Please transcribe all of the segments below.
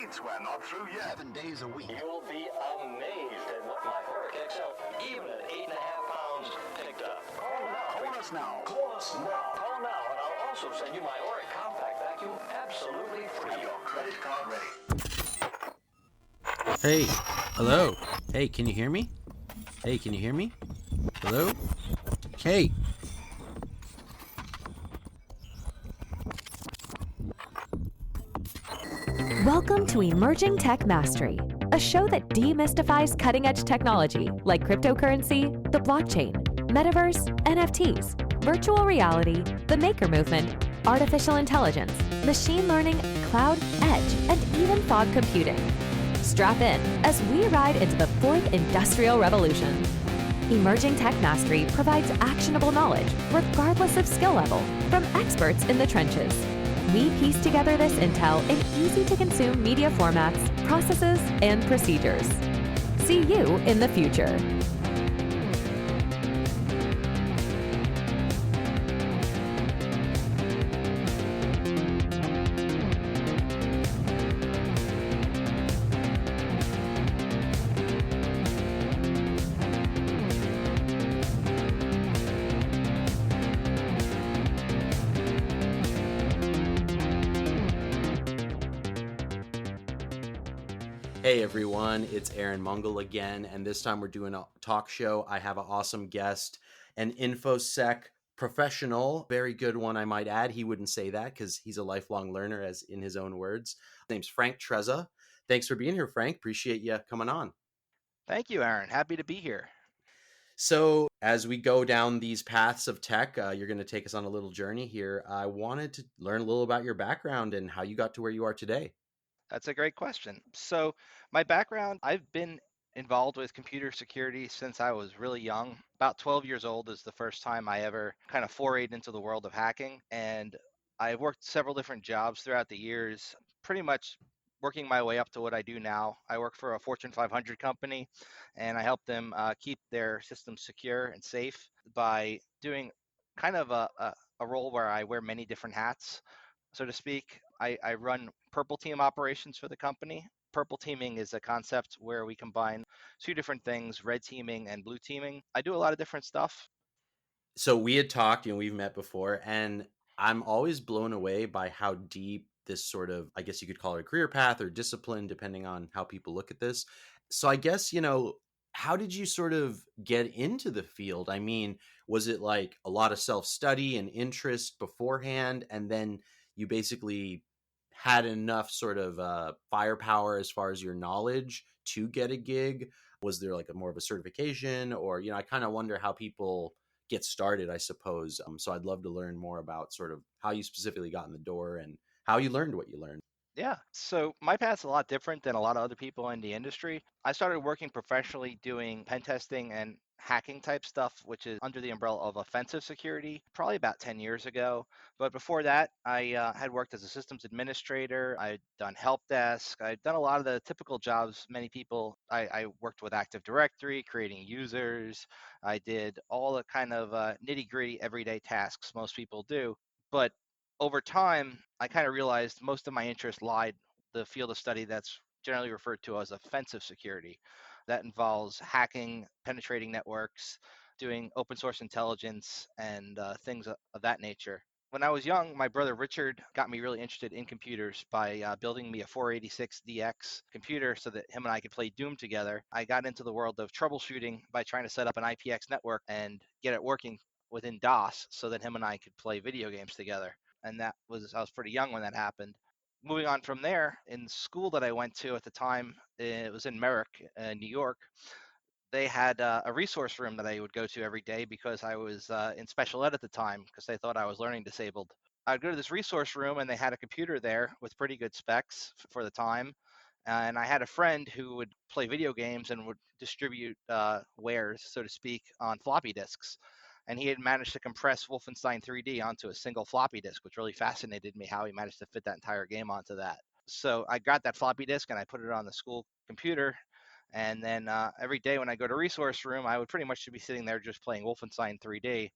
We're not through yet. 7 days a week. You'll be amazed at what my Auric XL, even at 8.5 pounds, picked up. Call us now. Call us now. Call now, and I'll also send you my Auric compact vacuum absolutely free. Have your credit card ready. Hey, hello. Hey, can you hear me? Hey, can you hear me? Hello? Hey. Welcome to Emerging Tech Mastery, a show that demystifies cutting-edge technology like cryptocurrency, the blockchain, metaverse, NFTs, virtual reality, the maker movement, artificial intelligence, machine learning, cloud, edge, and even fog computing. Strap in as we ride into the fourth industrial revolution. Emerging Tech Mastery provides actionable knowledge, regardless of skill level, from experts in the trenches. We piece together this intel in easy-to-consume media formats, processes, and procedures. See you in the future. Hey everyone, it's Aaron Mungle again, and this time we're doing a talk show. I have an awesome guest, an InfoSec professional, very good one I might add. He wouldn't say that because he's a lifelong learner, as in his own words. His name's Frank Trezza. Thanks for being here, Frank. Appreciate you coming on. Thank you, Aaron. Happy to be here. So as we go down these paths of tech, you're going to take us on a little journey here. I wanted to learn a little about your background and how you got to where you are today. That's a great question. So my background, I've been involved with computer security since I was really young. About 12 years old is the first time I ever kind of forayed into the world of hacking. And I've worked several different jobs throughout the years, pretty much working my way up to what I do now. I work for a Fortune 500 company, and I help them keep their systems secure and safe by doing kind of a role where I wear many different hats, so to speak. I run purple team operations for the company. Purple teaming is a concept where we combine two different things, red teaming and blue teaming. I do a lot of different stuff. So we had talked, we've met before, and I'm always blown away by how deep this sort of, I guess you could call it a career path or discipline, depending on how people look at this. So I guess, how did you sort of get into the field? I mean, was it like a lot of self-study and interest beforehand, and then you basically had enough sort of firepower as far as your knowledge to get a gig? Was there like a more of a certification, or, I kind of wonder how people get started, I suppose. So I'd love to learn more about sort of how you specifically got in the door and how you learned what you learned. Yeah, so my path's a lot different than a lot of other people in the industry. I started working professionally doing pen testing and hacking type stuff, which is under the umbrella of offensive security, probably about 10 years ago. But before that, I had worked as a systems administrator. I'd done help desk. I'd done a lot of the typical jobs many people. I worked with Active Directory, creating users. I did all the kind of nitty gritty everyday tasks most people do. But over time, I kind of realized most of my interest lied the field of study that's generally referred to as offensive security. That involves hacking, penetrating networks, doing open source intelligence, and things of that nature. When I was young, my brother Richard got me really interested in computers by building me a 486DX computer so that him and I could play Doom together. I got into the world of troubleshooting by trying to set up an IPX network and get it working within DOS so that him and I could play video games together. And I was pretty young when that happened. Moving on from there, in school that I went to at the time, it was in Merrick, New York. They had a resource room that I would go to every day because I was in special ed at the time because they thought I was learning disabled. I'd go to this resource room and they had a computer there with pretty good specs for the time. And I had a friend who would play video games and would distribute wares, so to speak, on floppy disks. And he had managed to compress Wolfenstein 3D onto a single floppy disk, which really fascinated me how he managed to fit that entire game onto that. So I got that floppy disk and I put it on the school computer. And then every day when I go to resource room, I would pretty much be sitting there just playing Wolfenstein 3D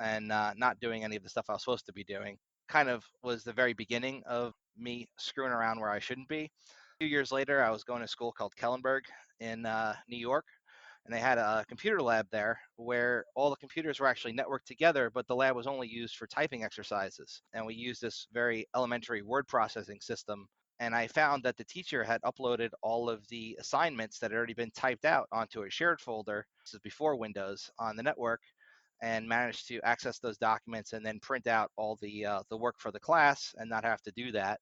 and not doing any of the stuff I was supposed to be doing. Kind of was the very beginning of me screwing around where I shouldn't be. few years later, I was going to a school called Kellenberg in New York, and they had a computer lab there where all the computers were actually networked together, but the lab was only used for typing exercises. And we used this very elementary word processing system. And I found that the teacher had uploaded all of the assignments that had already been typed out onto a shared folder, this is before Windows, on the network, and managed to access those documents and then print out all the work for the class and not have to do that.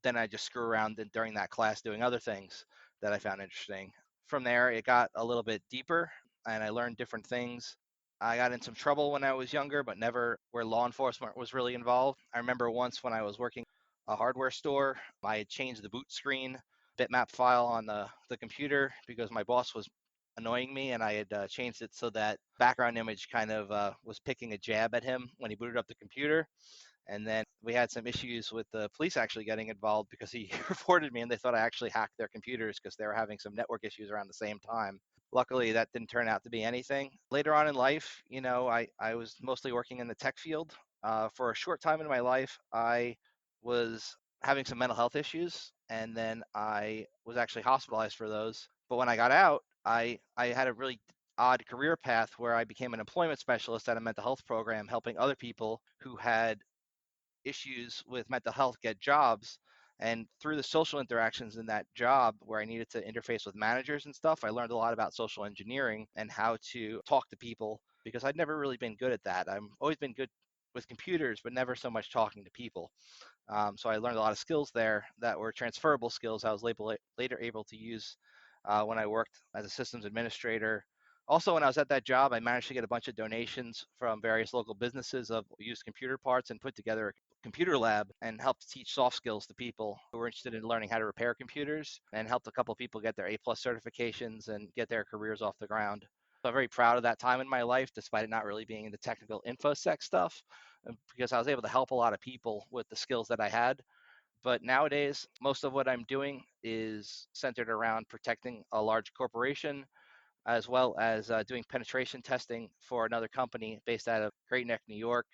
Then I just screw around during that class doing other things that I found interesting. From there, it got a little bit deeper and I learned different things. I got in some trouble when I was younger, but never where law enforcement was really involved. I remember once when I was working a hardware store, I had changed the boot screen bitmap file on the computer because my boss was annoying me, and I had changed it so that background image kind of was picking a jab at him when he booted up the computer. And then we had some issues with the police actually getting involved because he reported me and they thought I actually hacked their computers because they were having some network issues around the same time. Luckily, that didn't turn out to be anything. Later on in life, I was mostly working in the tech field. For a short time in my life, I was having some mental health issues, and then I was actually hospitalized for those. But when I got out, I had a really odd career path where I became an employment specialist at a mental health program, helping other people who had issues with mental health get jobs. And through the social interactions in that job where I needed to interface with managers and stuff, I learned a lot about social engineering and how to talk to people because I'd never really been good at that. I've always been good with computers, but never so much talking to people. So I learned a lot of skills there that were transferable skills I was later able to use when I worked as a systems administrator. Also, when I was at that job, I managed to get a bunch of donations from various local businesses of used computer parts and put together a computer lab and helped teach soft skills to people who were interested in learning how to repair computers, and helped a couple people get their A+ certifications and get their careers off the ground. So I'm very proud of that time in my life, despite it not really being into technical InfoSec stuff, because I was able to help a lot of people with the skills that I had. But nowadays, most of what I'm doing is centered around protecting a large corporation, as well as doing penetration testing for another company based out of Great Neck, New York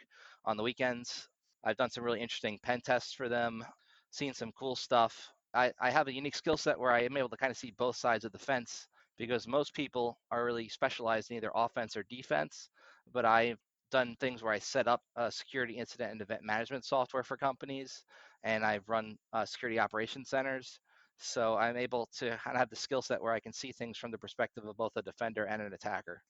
on the weekends. I've done some really interesting pen tests for them, seen some cool stuff. I have a unique skill set where I am able to kind of see both sides of the fence because most people are really specialized in either offense or defense, but I've done things where I set up security incident and event management software for companies, and I've run security operations centers. So I'm able to kind of have the skill set where I can see things from the perspective of both a defender and an attacker.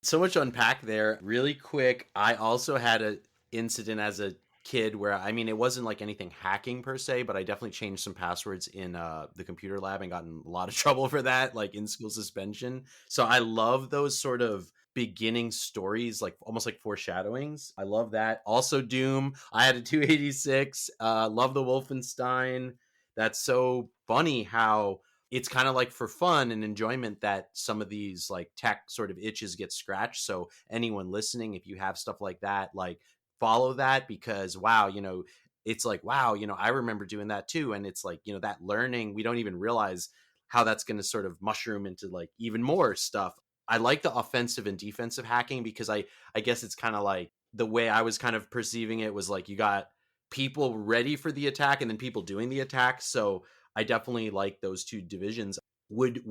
So much to unpack there. Really quick, I also had an incident as a kid where, I mean, it wasn't like anything hacking per se, but I definitely changed some passwords in the computer lab and got in a lot of trouble for that, like in school suspension. So I love those sort of beginning stories, like almost like foreshadowings. I love that. Also Doom. I had a 286. Love the Wolfenstein. That's so funny how it's kind of like for fun and enjoyment that some of these like tech sort of itches get scratched. So anyone listening, if you have stuff like that, like follow that, because wow, it's like, wow, I remember doing that too. And it's like, that learning, we don't even realize how that's going to sort of mushroom into like even more stuff. I like the offensive and defensive hacking because I guess it's kind of like the way I was kind of perceiving it was like you got people ready for the attack and then people doing the attack. So I definitely like those two divisions. Would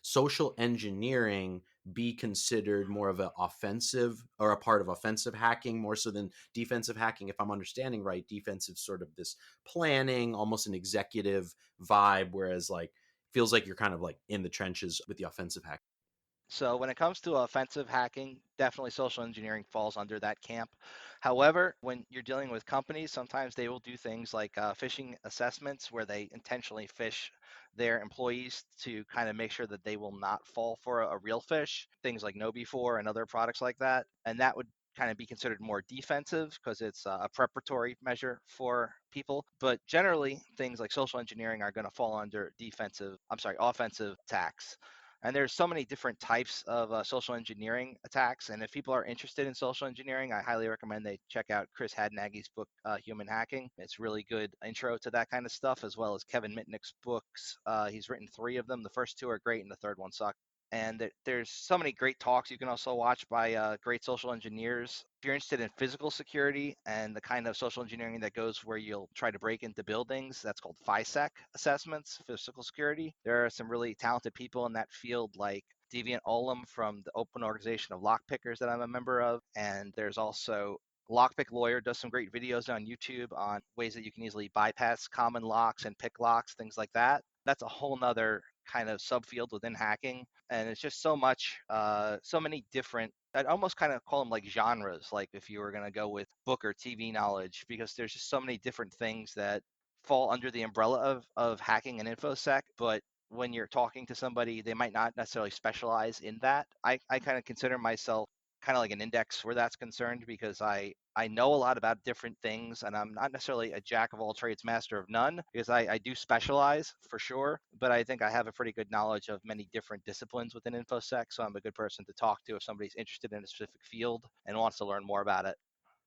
social engineering be considered more of an offensive or a part of offensive hacking more so than defensive hacking? If I'm understanding right, defensive sort of this planning, almost an executive vibe, whereas like feels like you're kind of like in the trenches with the offensive hack. So when it comes to offensive hacking, definitely social engineering falls under that camp. However, when you're dealing with companies, sometimes they will do things like phishing assessments where they intentionally phish their employees to kind of make sure that they will not fall for a real phish, things like KnowBe4 and other products like that. And that would kind of be considered more defensive because it's a preparatory measure for people. But generally, things like social engineering are going to fall under offensive attacks. And there's so many different types of social engineering attacks. And if people are interested in social engineering, I highly recommend they check out Chris Hadnagy's book, Human Hacking. It's really good intro to that kind of stuff, as well as Kevin Mitnick's books. He's written 3 of them. The first 2 are great, and the third one sucks. And there's so many great talks you can also watch by great social engineers. If you're interested in physical security and the kind of social engineering that goes where you'll try to break into buildings, that's called FISEC assessments, physical security. There are some really talented people in that field, like Deviant Olem from the Open Organization of Lockpickers that I'm a member of. And there's also Lockpick Lawyer does some great videos on YouTube on ways that you can easily bypass common locks and pick locks, things like that. That's a whole nother kind of subfield within hacking. And it's just so much, so many different, I'd almost kind of call them like genres, like if you were going to go with book or TV knowledge, because there's just so many different things that fall under the umbrella of hacking and InfoSec. But when you're talking to somebody, they might not necessarily specialize in that. I kind of consider myself kind of like an index where that's concerned, because I know a lot about different things, and I'm not necessarily a jack of all trades, master of none, because I do specialize for sure, but I think I have a pretty good knowledge of many different disciplines within InfoSec, so I'm a good person to talk to if somebody's interested in a specific field and wants to learn more about it.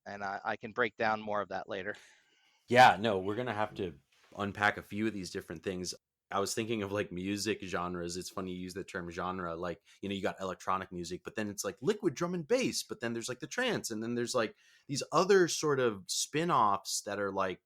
And I can break down more of that later. Yeah, no, we're gonna have to unpack a few of these different things. I was thinking of like music genres. It's funny you use the term genre. Like, you got electronic music, but then it's like liquid drum and bass, but then there's like the trance, and then there's like these other sort of spin-offs that are like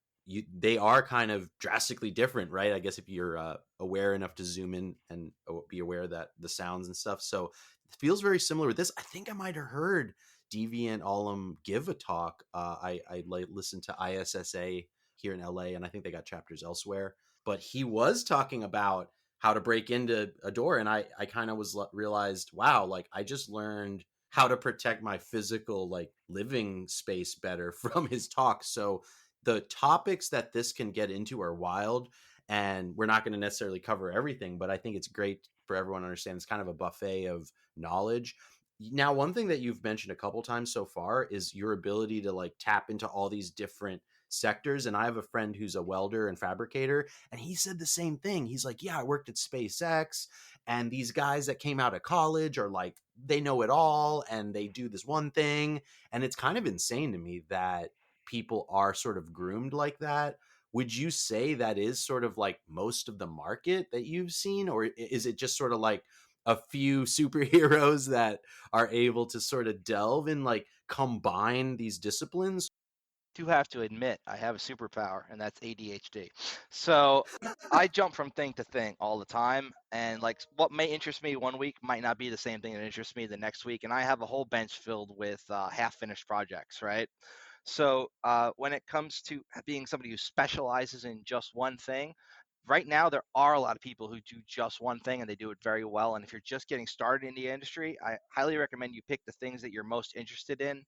they are kind of drastically different, right? I guess if you're aware enough to zoom in and be aware that the sounds and stuff. So it feels very similar with this. I think I might have heard Deviant Olem give a talk. I listened to ISSA here in LA, and I think they got chapters elsewhere. But he was talking about how to break into a door, and I kind of realized, wow, like I just learned how to protect my physical like living space better from his talk. So the topics that this can get into are wild, and we're not going to necessarily cover everything, but I think it's great for everyone to understand it's kind of a buffet of knowledge. Now, one thing that you've mentioned a couple times so far is your ability to like tap into all these different sectors. And I have a friend who's a welder and fabricator, and he said the same thing. He's like, yeah, I worked at SpaceX, and these guys that came out of college are like, they know it all, and they do this one thing. And it's kind of insane to me that people are sort of groomed like that. Would you say that is sort of like most of the market that you've seen, or is it just sort of like a few superheroes that are able to sort of delve and like combine these disciplines? Do have to admit I have a superpower, and that's ADHD. So I jump from thing to thing all the time, and like what may interest me one week might not be the same thing that interests me the next week. And I have a whole bench filled with half-finished projects, right? So when it comes to being somebody who specializes in just one thing, right now there are a lot of people who do just one thing and they do it very well. And if you're just getting started in the industry, I highly recommend you pick the things that you're most interested in,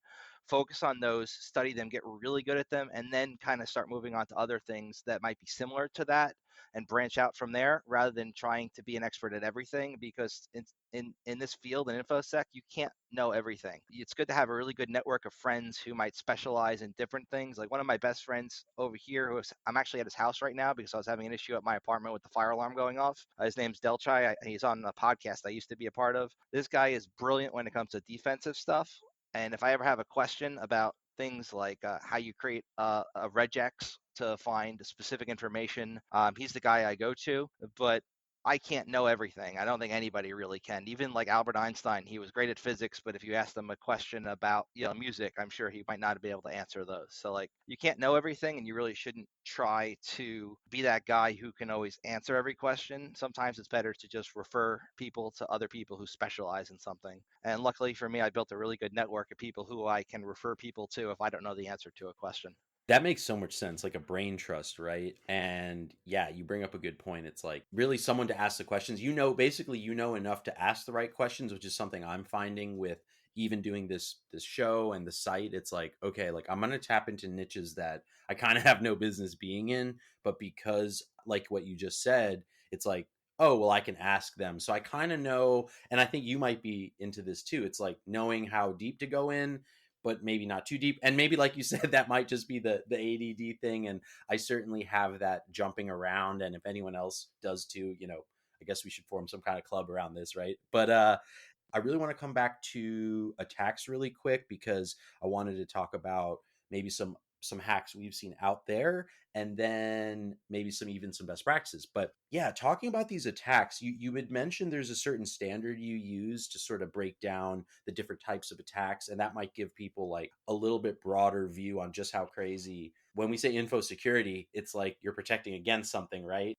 focus on those, study them, get really good at them, and then kind of start moving on to other things that might be similar to that and branch out from there, rather than trying to be an expert at everything, because in this field in InfoSec, you can't know everything. It's good to have a really good network of friends who might specialize in different things. Like one of my best friends over here, I'm actually at his house right now because I was having an issue at my apartment with the fire alarm going off. His name's Delchai. He's on a podcast I used to be a part of. This guy is brilliant when it comes to defensive stuff. And if I ever have a question about things like how you create a regex to find specific information, he's the guy I go to. But I can't know everything. I don't think anybody really can. Even like Albert Einstein, he was great at physics, but if you asked him a question about music, I'm sure he might not be able to answer those. So like you can't know everything, and you really shouldn't try to be that guy who can always answer every question. Sometimes it's better to just refer people to other people who specialize in something. And luckily for me, I built a really good network of people who I can refer people to if I don't know the answer to a question. That makes so much sense, like a brain trust, right? And yeah, you bring up a good point. It's like really someone to ask the questions. Basically, enough to ask the right questions, which is something I'm finding with even doing this show and the site. It's like, okay, like I'm gonna tap into niches that I kind of have no business being in, but because like what you just said, it's like, oh well, I can ask them. So I kind of know, and I think you might be into this too. It's like knowing how deep to go in, but maybe not too deep. And maybe, like you said, that might just be the ADD thing. And I certainly have that jumping around. And if anyone else does too, I guess we should form some kind of club around this, right? But I really want to come back to attacks really quick, because I wanted to talk about maybe some some hacks we've seen out there, and then maybe some best practices. But yeah, talking about these attacks, you had mentioned there's a certain standard you use to sort of break down the different types of attacks, and that might give people like a little bit broader view on just how crazy. When we say info security, it's like you're protecting against something, right?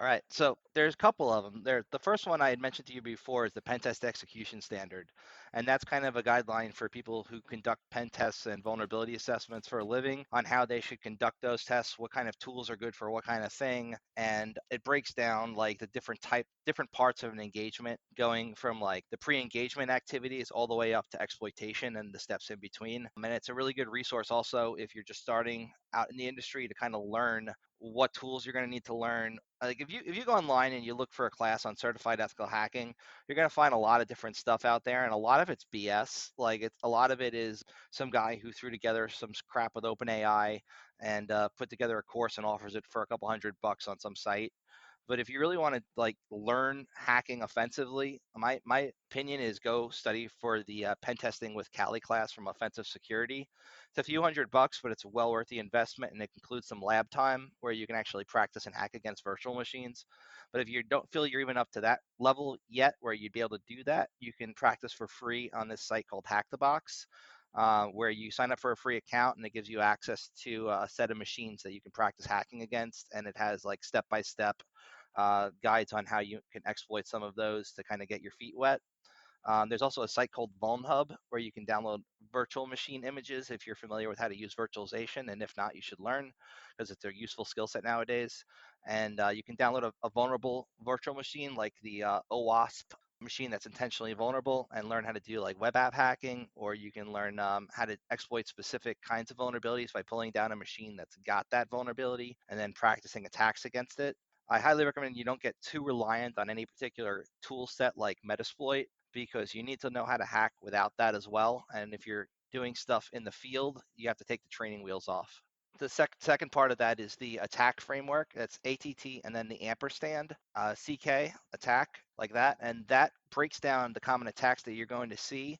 All right, so there's a couple of them. The first one I had mentioned to you before is the pen test execution standard, and that's kind of a guideline for people who conduct pen tests and vulnerability assessments for a living on how they should conduct those tests, what kind of tools are good for what kind of thing, and it breaks down like the different parts of an engagement, going from like the pre-engagement activities all the way up to exploitation and the steps in between. And it's a really good resource also if you're just starting out in the industry to kind of learn what tools you're going to need to learn. Like if you go online and you look for a class on certified ethical hacking, you're going to find a lot of different stuff out there, and a lot of it's BS. Like a lot of it is some guy who threw together some crap with OpenAI and put together a course and offers it for a couple $100 on some site. But if you really want to like learn hacking offensively, my opinion is go study for the pen testing with Cali class from Offensive Security. It's a few $100, but it's well worth the investment, and it includes some lab time where you can actually practice and hack against virtual machines. But if you don't feel you're even up to that level yet where you'd be able to do that, you can practice for free on this site called Hack the Box. Where you sign up for a free account and it gives you access to a set of machines that you can practice hacking against, and it has like step-by-step guides on how you can exploit some of those to kind of get your feet wet. There's also a site called VulnHub where you can download virtual machine images if you're familiar with how to use virtualization, and if not, you should learn because it's a useful skill set nowadays. And you can download a vulnerable virtual machine like the OWASP machine that's intentionally vulnerable and learn how to do like web app hacking, or you can learn how to exploit specific kinds of vulnerabilities by pulling down a machine that's got that vulnerability and then practicing attacks against it. I highly recommend you don't get too reliant on any particular tool set like Metasploit, because you need to know how to hack without that as well. And if you're doing stuff in the field, you have to take the training wheels off. The second part of that is the attack framework. That's ATT and then the ampersand, CK, attack, like that. And that breaks down the common attacks that you're going to see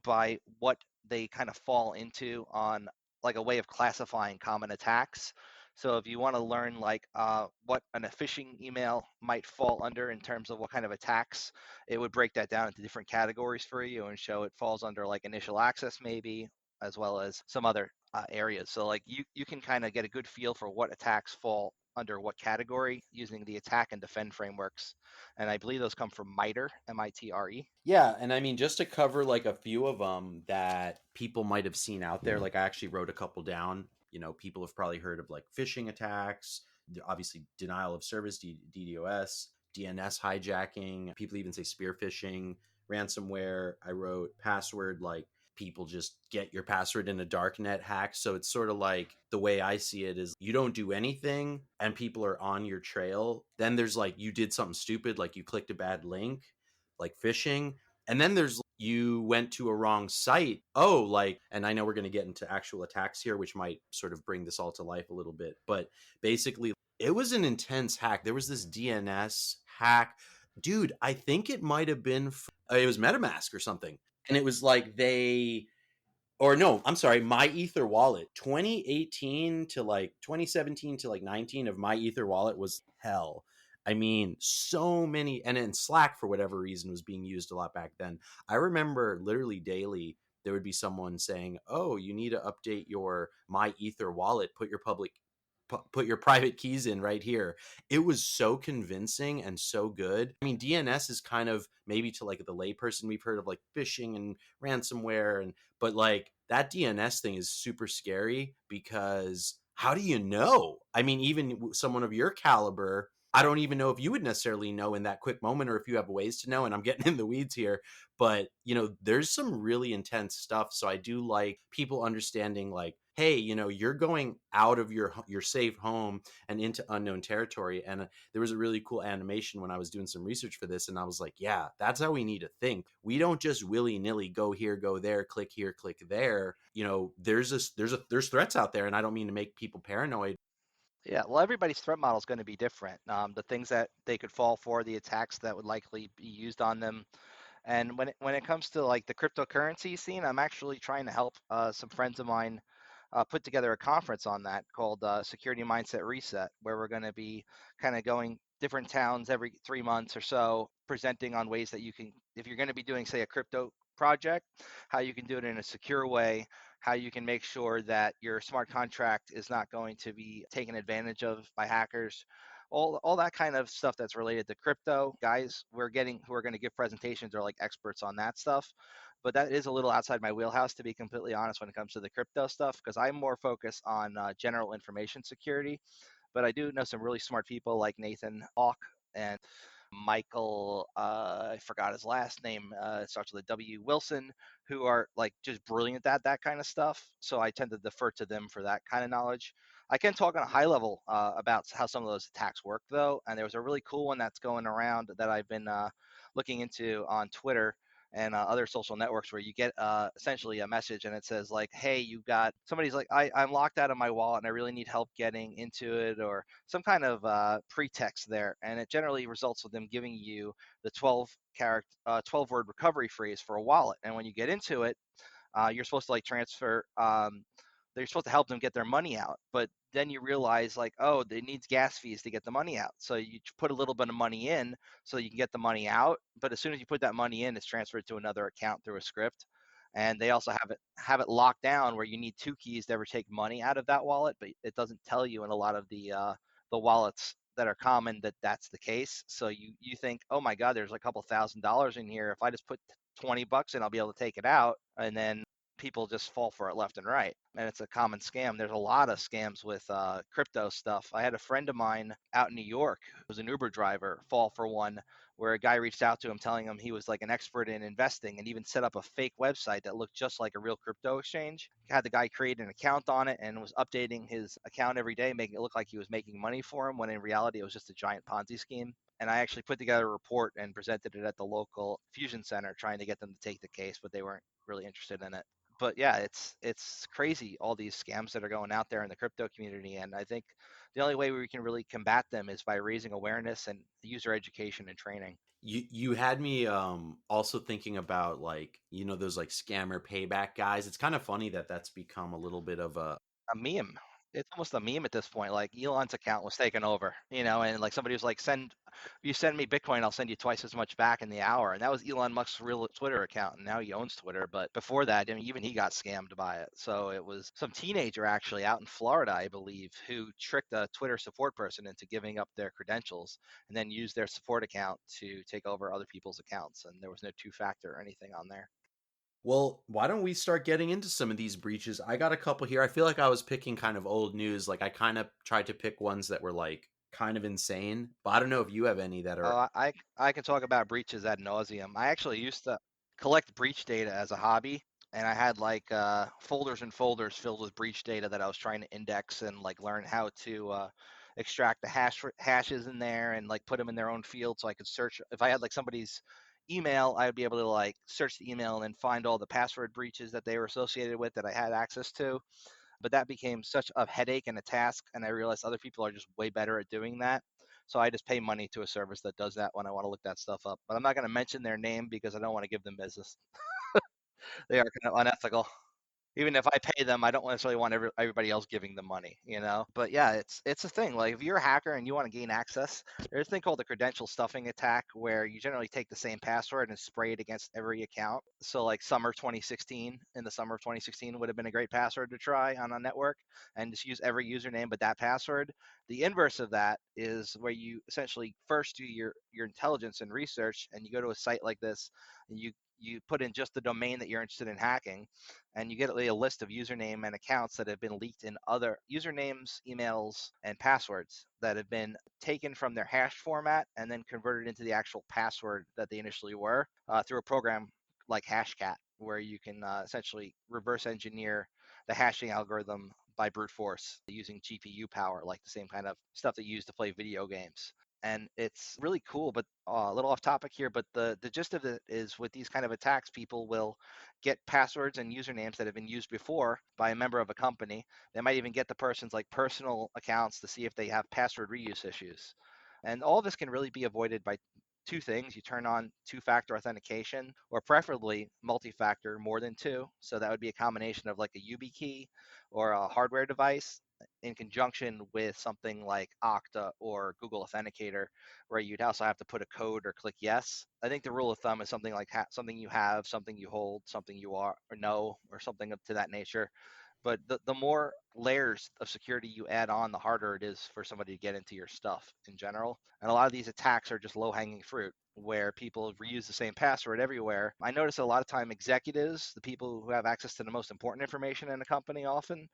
by what they kind of fall into on like a way of classifying common attacks. So if you want to learn like what a phishing email might fall under in terms of what kind of attacks, it would break that down into different categories for you and show it falls under like initial access maybe, as well as some other areas. So like you can kind of get a good feel for what attacks fall under what category using the attack and defend frameworks. And I believe those come from MITRE, MITRE. Yeah, and I mean, just to cover like a few of them that people might have seen out there, like I actually wrote a couple down. People have probably heard of like phishing attacks, obviously denial of service, DDoS, DNS hijacking. People even say spear phishing, ransomware. I wrote password, like people just get your password in a darknet hack. So it's sort of like the way I see it is you don't do anything and people are on your trail. Then there's like you did something stupid, like you clicked a bad link, like phishing. And then there's you went to a wrong site. Oh, like, and I know we're going to get into actual attacks here, which might sort of bring this all to life a little bit. But basically, it was an intense hack. There was this DNS hack. Dude, I think it might have been, it was MetaMask or something. And it was like or no, I'm sorry, My Ether Wallet. 2018 to like 2017 to like 19 of My Ether Wallet was hell. I mean, so many, and then Slack, for whatever reason, was being used a lot back then. I remember literally daily, there would be someone saying, oh, you need to update your My Ether wallet, put your private keys in right here. It was so convincing and so good. I mean, DNS is kind of maybe to like the layperson, we've heard of like phishing and ransomware, but like that DNS thing is super scary because how do you know? I mean, even someone of your caliber, I don't even know if you would necessarily know in that quick moment or if you have ways to know. And I'm getting in the weeds here, but there's some really intense stuff. So I do like people understanding like, hey, you're going out of your safe home and into unknown territory. And there was a really cool animation when I was doing some research for this. And I was like, yeah, that's how we need to think. We don't just willy nilly go here, go there, click here, click there. There's threats out there. And I don't mean to make people paranoid. Yeah, well, everybody's threat model is going to be different. The things that they could fall for, the attacks that would likely be used on them. And when it comes to like the cryptocurrency scene, I'm actually trying to help some friends of mine put together a conference on that called Security Mindset Reset, where we're going to be kind of going different towns every 3 months or so, presenting on ways that you can, if you're going to be doing, say, a crypto project, how you can do it in a secure way, how you can make sure that your smart contract is not going to be taken advantage of by hackers. All that kind of stuff that's related to crypto. Guys we're getting who are going to give presentations are like experts on that stuff, but that is a little outside my wheelhouse, to be completely honest, when it comes to the crypto stuff, because I'm more focused on general information security. But I do know some really smart people like Nathan Hawk and Michael, I forgot his last name, it starts with a W, Wilson, who are like just brilliant at that kind of stuff. So I tend to defer to them for that kind of knowledge. I can talk on a high level about how some of those attacks work, though. And there was a really cool one that's going around that I've been looking into on Twitter and other social networks, where you get essentially a message and it says like, hey, you got, somebody's like, I'm locked out of my wallet and I really need help getting into it, or some kind of pretext there. And it generally results with them giving you the 12 word recovery phrase for a wallet. And when you get into it, you're supposed to like transfer, they're supposed to help them get their money out. But then you realize like, oh, it needs gas fees to get the money out. So you put a little bit of money in so you can get the money out. But as soon as you put that money in, it's transferred to another account through a script. And they also have it locked down where you need 2 keys to ever take money out of that wallet, but it doesn't tell you in a lot of the wallets that are common that that's the case. So you think, oh my God, there's a couple $1,000s in here. If I just put $20 in, I'll be able to take it out. And then people just fall for it left and right. And it's a common scam. There's a lot of scams with crypto stuff. I had a friend of mine out in New York who was an Uber driver fall for one where a guy reached out to him telling him he was like an expert in investing, and even set up a fake website that looked just like a real crypto exchange. Had the guy create an account on it and was updating his account every day, making it look like he was making money for him, when in reality it was just a giant Ponzi scheme. And I actually put together a report and presented it at the local fusion center, trying to get them to take the case, but they weren't really interested in it. But yeah, it's crazy, all these scams that are going out there in the crypto community. And I think the only way we can really combat them is by raising awareness and user education and training. You had me also thinking about, like, those like scammer payback guys. It's kind of funny that that's become a little bit of a A meme. It's almost a meme at this point. Like Elon's account was taken over, and like somebody was like, you send me Bitcoin, I'll send you twice as much back in the hour. And that was Elon Musk's real Twitter account. And now he owns Twitter. But before that, I mean, even he got scammed by it. So it was some teenager actually out in Florida, I believe, who tricked a Twitter support person into giving up their credentials and then used their support account to take over other people's accounts. And there was no two-factor or anything on there. Well, why don't we start getting into some of these breaches? I got a couple here. I feel like I was picking kind of old news. Like I kind of tried to pick ones that were like kind of insane, but I don't know if you have any that are. I can talk about breaches ad nauseum. I actually used to collect breach data as a hobby, and I had like folders and folders filled with breach data that I was trying to index and like learn how to extract the hashes in there and like put them in their own field, so I could search. If I had like somebody's email, I would be able to like search the email and then find all the password breaches that they were associated with that I had access to. But that became such a headache and a task, and I realized other people are just way better at doing that. So I just pay money to a service that does that when I want to look that stuff up. But I'm not going to mention their name because I don't want to give them business. They are kind of unethical. Even if I pay them, I don't necessarily want everybody else giving them money, But yeah, it's a thing. Like if you're a hacker and you want to gain access, there's a thing called the credential stuffing attack, where you generally take the same password and spray it against every account. So like in the summer of 2016 would have been a great password to try on a network, and just use every username but that password. The inverse of that is where you essentially first do your intelligence and research, and you go to a site like this, and you put in just the domain that you're interested in hacking, and you get a list of username and accounts that have been leaked in other usernames, emails, and passwords that have been taken from their hash format and then converted into the actual password that they initially were through a program like Hashcat, where you can essentially reverse engineer the hashing algorithm by brute force using GPU power, like the same kind of stuff that you use to play video games. And it's really cool, but a little off topic here, but the gist of it is, with these kind of attacks, people will get passwords and usernames that have been used before by a member of a company. They might even get the person's like personal accounts to see if they have password reuse issues. And all this can really be avoided by two things. You turn on two-factor authentication, or preferably multi-factor, more than two. So that would be a combination of like a YubiKey or a hardware device in conjunction with something like Okta or Google Authenticator, where you'd also have to put a code or click yes. I think the rule of thumb is something like something you have, something you hold, something you are or know, or something to that nature. But the more layers of security you add on, the harder it is for somebody to get into your stuff in general. And a lot of these attacks are just low-hanging fruit, where people reuse the same password everywhere. I notice a lot of time executives, the people who have access to the most important information in a company, often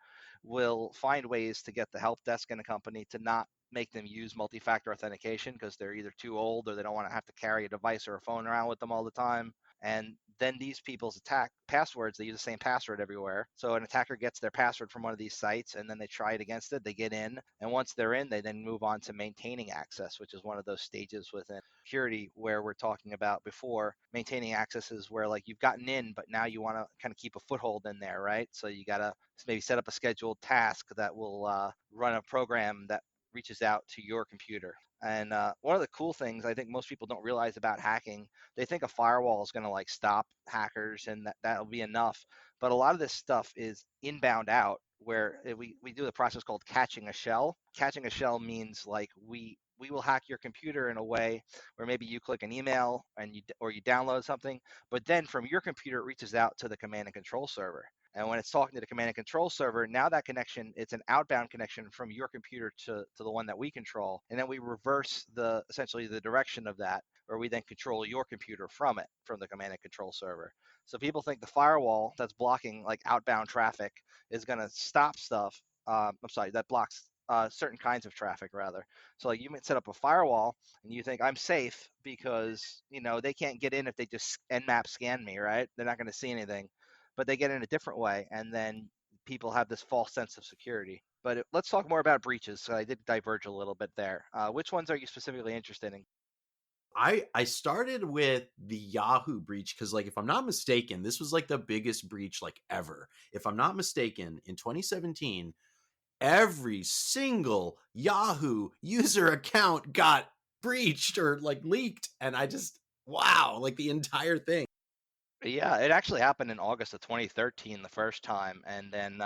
will find ways to get the help desk in a company to not make them use multi-factor authentication because they're either too old or they don't want to have to carry a device or a phone around with them all the time. And then these people's attack passwords, they use the same password everywhere. So an attacker gets their password from one of these sites and then they try it against it, they get in. And once they're in, they then move on to maintaining access, which is one of those stages within security where we're talking about before. Maintaining access is where like you've gotten in, but now you want to kind of keep a foothold in there, right? So you got to maybe set up a scheduled task that will run a program that reaches out to your computer. And one of the cool things I think most people don't realize about hacking, they think a firewall is going to like stop hackers and that'll be enough. But a lot of this stuff is inbound out, where we do the process called catching a shell. Catching a shell means like we will hack your computer in a way where maybe you click an email and you download something, but then from your computer it reaches out to the command and control server. And when it's talking to the command and control server, now that connection, it's an outbound connection from your computer to the one that we control. And then we reverse essentially the direction of that, where we then control your computer from the command and control server. So people think the firewall that's blocking like outbound traffic is going to stop stuff. That blocks certain kinds of traffic rather. So like you might set up a firewall and you think I'm safe because they can't get in if they just Nmap scan me, right? They're not going to see anything. But they get in a different way, and then people have this false sense of security. But let's talk more about breaches. So I did diverge a little bit there. Which ones are you specifically interested in? I started with the Yahoo breach because, like, if I'm not mistaken, this was like the biggest breach like ever. If I'm not mistaken, in 2017, every single Yahoo user account got breached or like leaked, and I just wow, like the entire thing. Yeah, it actually happened in August of 2013 the first time, and then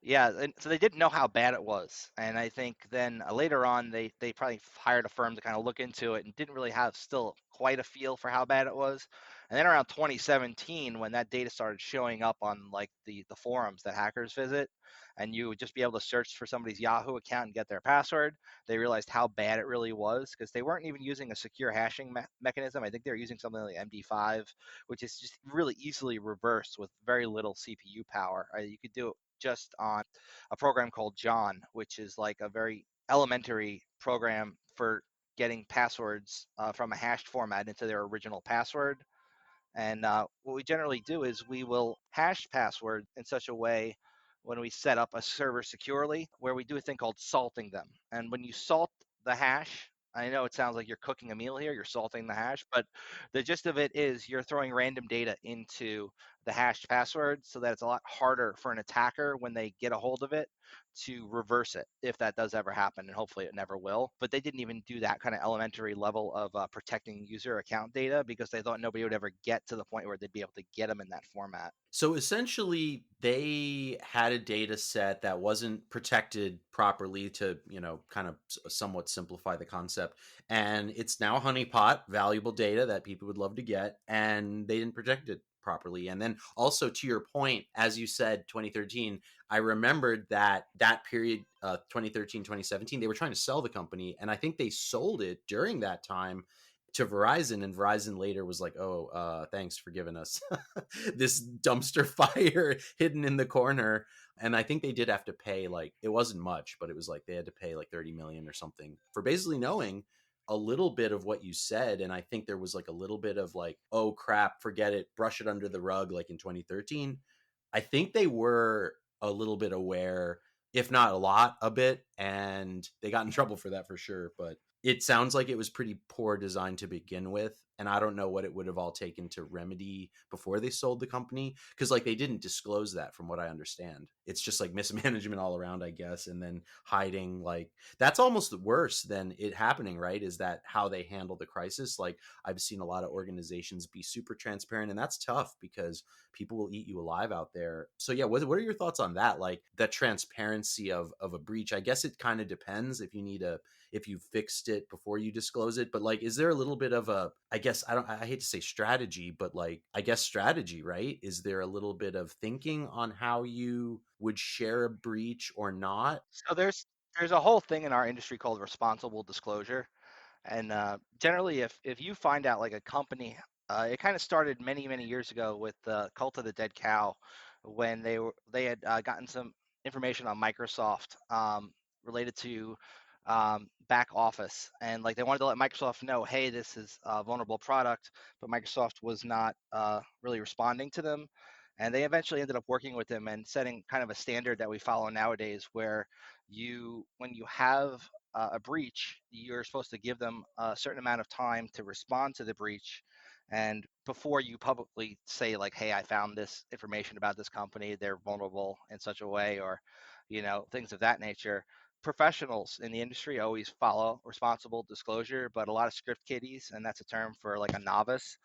and so they didn't know how bad it was. And I think then later on, they probably hired a firm to kind of look into it and didn't really have still quite a feel for how bad it was. And then around 2017, when that data started showing up on like the forums that hackers visit, and you would just be able to search for somebody's Yahoo account and get their password, they realized how bad it really was because they weren't even using a secure hashing mechanism. I think they were using something like MD5, which is just really easily reversed with very little CPU power. You could do it just on a program called John, which is like a very elementary program for getting passwords from a hashed format into their original password. And what we generally do is we will hash passwords in such a way when we set up a server securely, where we do a thing called salting them. And when you salt the hash, I know it sounds like you're cooking a meal here, you're salting the hash, but the gist of it is you're throwing random data into the hashed password so that it's a lot harder for an attacker when they get a hold of it to reverse it, if that does ever happen, and hopefully it never will. But they didn't even do that kind of elementary level of protecting user account data because they thought nobody would ever get to the point where they'd be able to get them in that format. So essentially, they had a data set that wasn't protected properly to, kind of somewhat simplify the concept. And it's now a honeypot, valuable data that people would love to get, and they didn't protect it properly. And then also to your point, as you said, 2013, I remembered that period, 2013, 2017, they were trying to sell the company. And I think they sold it during that time to Verizon, and Verizon later was like, oh, thanks for giving us this dumpster fire hidden in the corner. And I think they did have to pay, like, it wasn't much, but it was like they had to pay like 30 million or something for basically knowing a little bit of what you said. And I think there was like a little bit of like, oh crap, forget it, brush it under the rug, like in 2013. I think they were a little bit aware, if not a lot, a bit, and they got in trouble for that for sure. But it sounds like it was pretty poor design to begin with, and I don't know what it would have all taken to remedy before they sold the company, because like they didn't disclose that from what I understand. It's just like mismanagement all around, I guess, and then hiding. Like that's almost worse than it happening, right? Is that how they handle the crisis? Like I've seen a lot of organizations be super transparent, and that's tough because people will eat you alive out there. So yeah, what are your thoughts on that? Like that transparency of a breach? I guess it kind of depends if you fixed it before you disclose it, but like is there a little bit of a, I guess I hate to say strategy, but like I guess strategy, right? Is there a little bit of thinking on how you would share a breach or not? So there's a whole thing in our industry called responsible disclosure. And generally, if you find out like a company, it kind of started many years ago with the cult of the dead cow, when they had gotten some information on Microsoft related to back office, and like they wanted to let Microsoft know, hey, this is a vulnerable product, but Microsoft was not really responding to them. And they eventually ended up working with them and setting kind of a standard that we follow nowadays, where when you have a breach, you're supposed to give them a certain amount of time to respond to the breach. And before you publicly say like, hey, I found this information about this company, they're vulnerable in such a way, or, things of that nature. Professionals in the industry always follow responsible disclosure, but a lot of script kiddies, and that's a term for like a novice,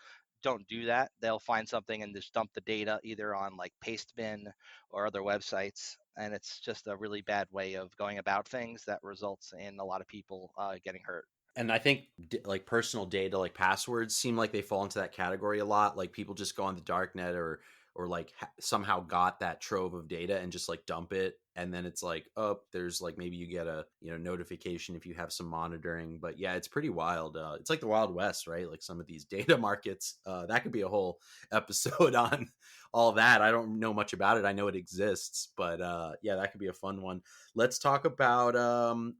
don't do that. They'll find something and just dump the data either on like Pastebin or other websites, and it's just a really bad way of going about things that results in a lot of people getting hurt. And I think like personal data, like passwords, seem like they fall into that category a lot. Like people just go on the dark net or like somehow got that trove of data and just like dump it, and then it's like, oh, there's like maybe you get a notification if you have some monitoring. But yeah, it's pretty wild. It's like the Wild West, right? Like some of these data markets. That could be a whole episode on all that. I don't know much about it. I know it exists, but yeah, that could be a fun one. Let's talk about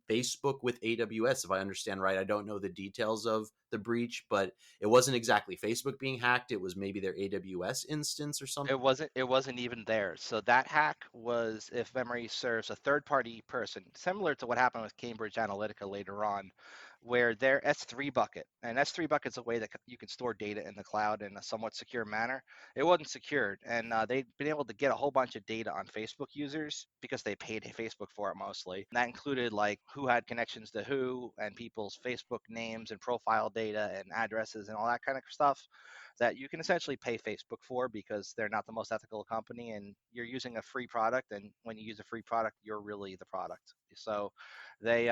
Facebook with AWS. If I understand right, I don't know the details of the breach, but it wasn't exactly Facebook being hacked. It was maybe their AWS instance or something. It wasn't even there. So that hack was, if memory serves, a third-party person, similar to what happened with Cambridge Analytica later on, where their S3 bucket, and S3 bucket's a way that you can store data in the cloud in a somewhat secure manner. It wasn't secured, and they'd been able to get a whole bunch of data on Facebook users because they paid Facebook for it mostly. And that included like who had connections to who, and people's Facebook names and profile data and addresses and all that kind of stuff that you can essentially pay Facebook for, because they're not the most ethical company and you're using a free product. And when you use a free product, you're really the product. So they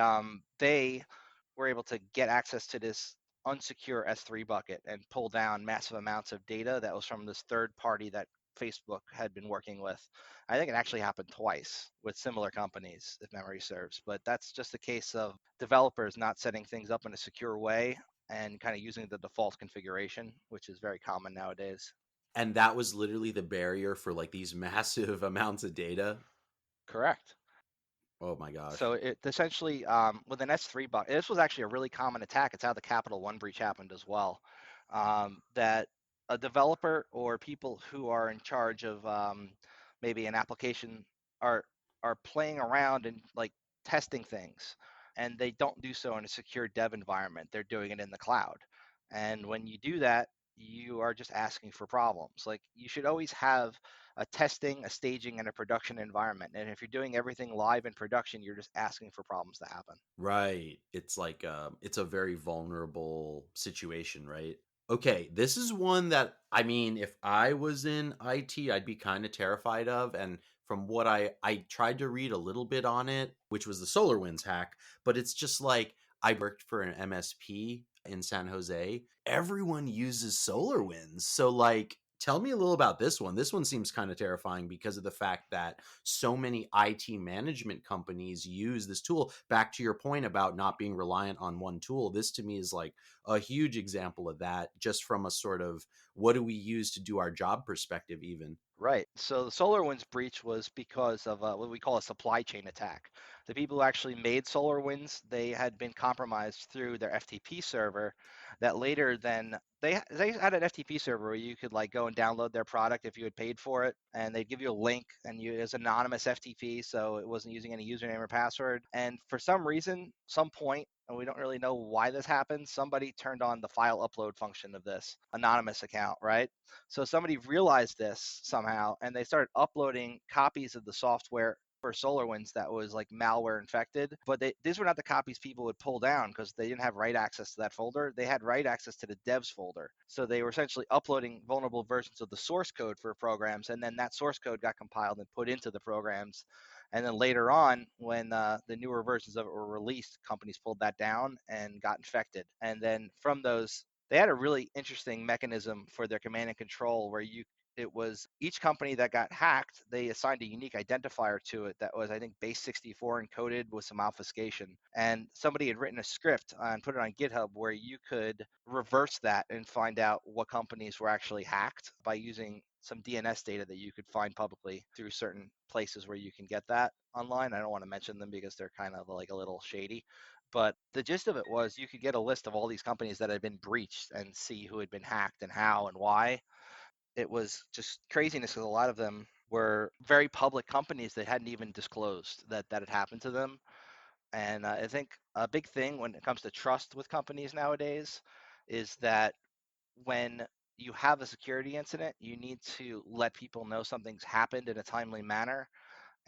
were able to get access to this unsecure S3 bucket and pull down massive amounts of data that was from this third party that Facebook had been working with. I think it actually happened twice with similar companies, if memory serves. But that's just a case of developers not setting things up in a secure way and kind of using the default configuration, which is very common nowadays. And that was literally the barrier for like these massive amounts of data. Correct. Oh my gosh. So it essentially, with an S3 bucket, this was actually a really common attack. It's how the Capital One breach happened as well. That a developer or people who are in charge of maybe an application are playing around and like testing things, and they don't do so in a secure dev environment. They're doing it in the cloud, and when you do that, you are just asking for problems. Like you should always have a testing, a staging, and a production environment. And if you're doing everything live in production, you're just asking for problems to happen. Right. It's like it's a very vulnerable situation, right? Okay, this is one that I mean, if I was in IT, I'd be kind of terrified of. And from what I tried to read a little bit on it, which was the SolarWinds hack, but it's just like I worked for an MSP in San Jose. Everyone uses SolarWinds. So like tell me a little about this one. This one seems kind of terrifying because of the fact that so many IT management companies use this tool. Back to your point about not being reliant on one tool, this to me is like a huge example of that, just from a sort of what do we use to do our job perspective even. Right. So the SolarWinds breach was because of what we call a supply chain attack. The people who actually made SolarWinds, they had been compromised through their FTP server that later then they had an FTP server where you could like go and download their product if you had paid for it, and they'd give you a link, and it was anonymous FTP, so it wasn't using any username or password. And for some reason, some point, and we don't really know why this happened, somebody turned on the file upload function of this anonymous account, right? So somebody realized this somehow, and they started uploading copies of the software for SolarWinds that was like malware infected, but these were not the copies people would pull down because they didn't have write access to that folder. They had write access to the devs folder. So they were essentially uploading vulnerable versions of the source code for programs, and then that source code got compiled and put into the programs. And then later on, when the newer versions of it were released, companies pulled that down and got infected. And then from those, they had a really interesting mechanism for their command and control where it was each company that got hacked, they assigned a unique identifier to it that was, I think, base 64 encoded with some obfuscation. And somebody had written a script and put it on GitHub where you could reverse that and find out what companies were actually hacked by using some DNS data that you could find publicly through certain places where you can get that online. I don't want to mention them because they're kind of like a little shady. But the gist of it was you could get a list of all these companies that had been breached and see who had been hacked and how and why. It was just craziness because a lot of them were very public companies that hadn't even disclosed that had happened to them. And I think a big thing when it comes to trust with companies nowadays is that when you have a security incident, you need to let people know something's happened in a timely manner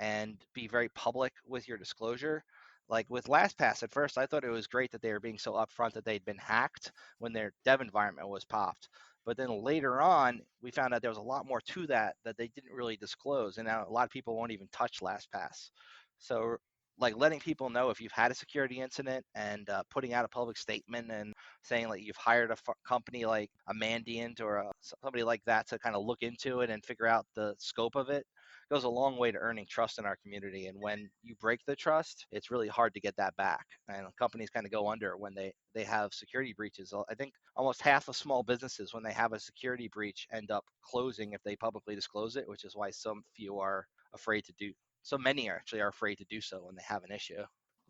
and be very public with your disclosure. Like with LastPass, at first I thought it was great that they were being so upfront that they'd been hacked when their dev environment was popped. But then later on, we found out there was a lot more to that they didn't really disclose. And now a lot of people won't even touch LastPass. So like letting people know if you've had a security incident and putting out a public statement and saying like you've hired a company like a Mandiant or somebody like that to kind of look into it and figure out the scope of it goes a long way to earning trust in our community. And when you break the trust, it's really hard to get that back. And companies kind of go under when they have security breaches. I think almost half of small businesses, when they have a security breach, end up closing if they publicly disclose it, which is why so many actually are afraid to do so when they have an issue.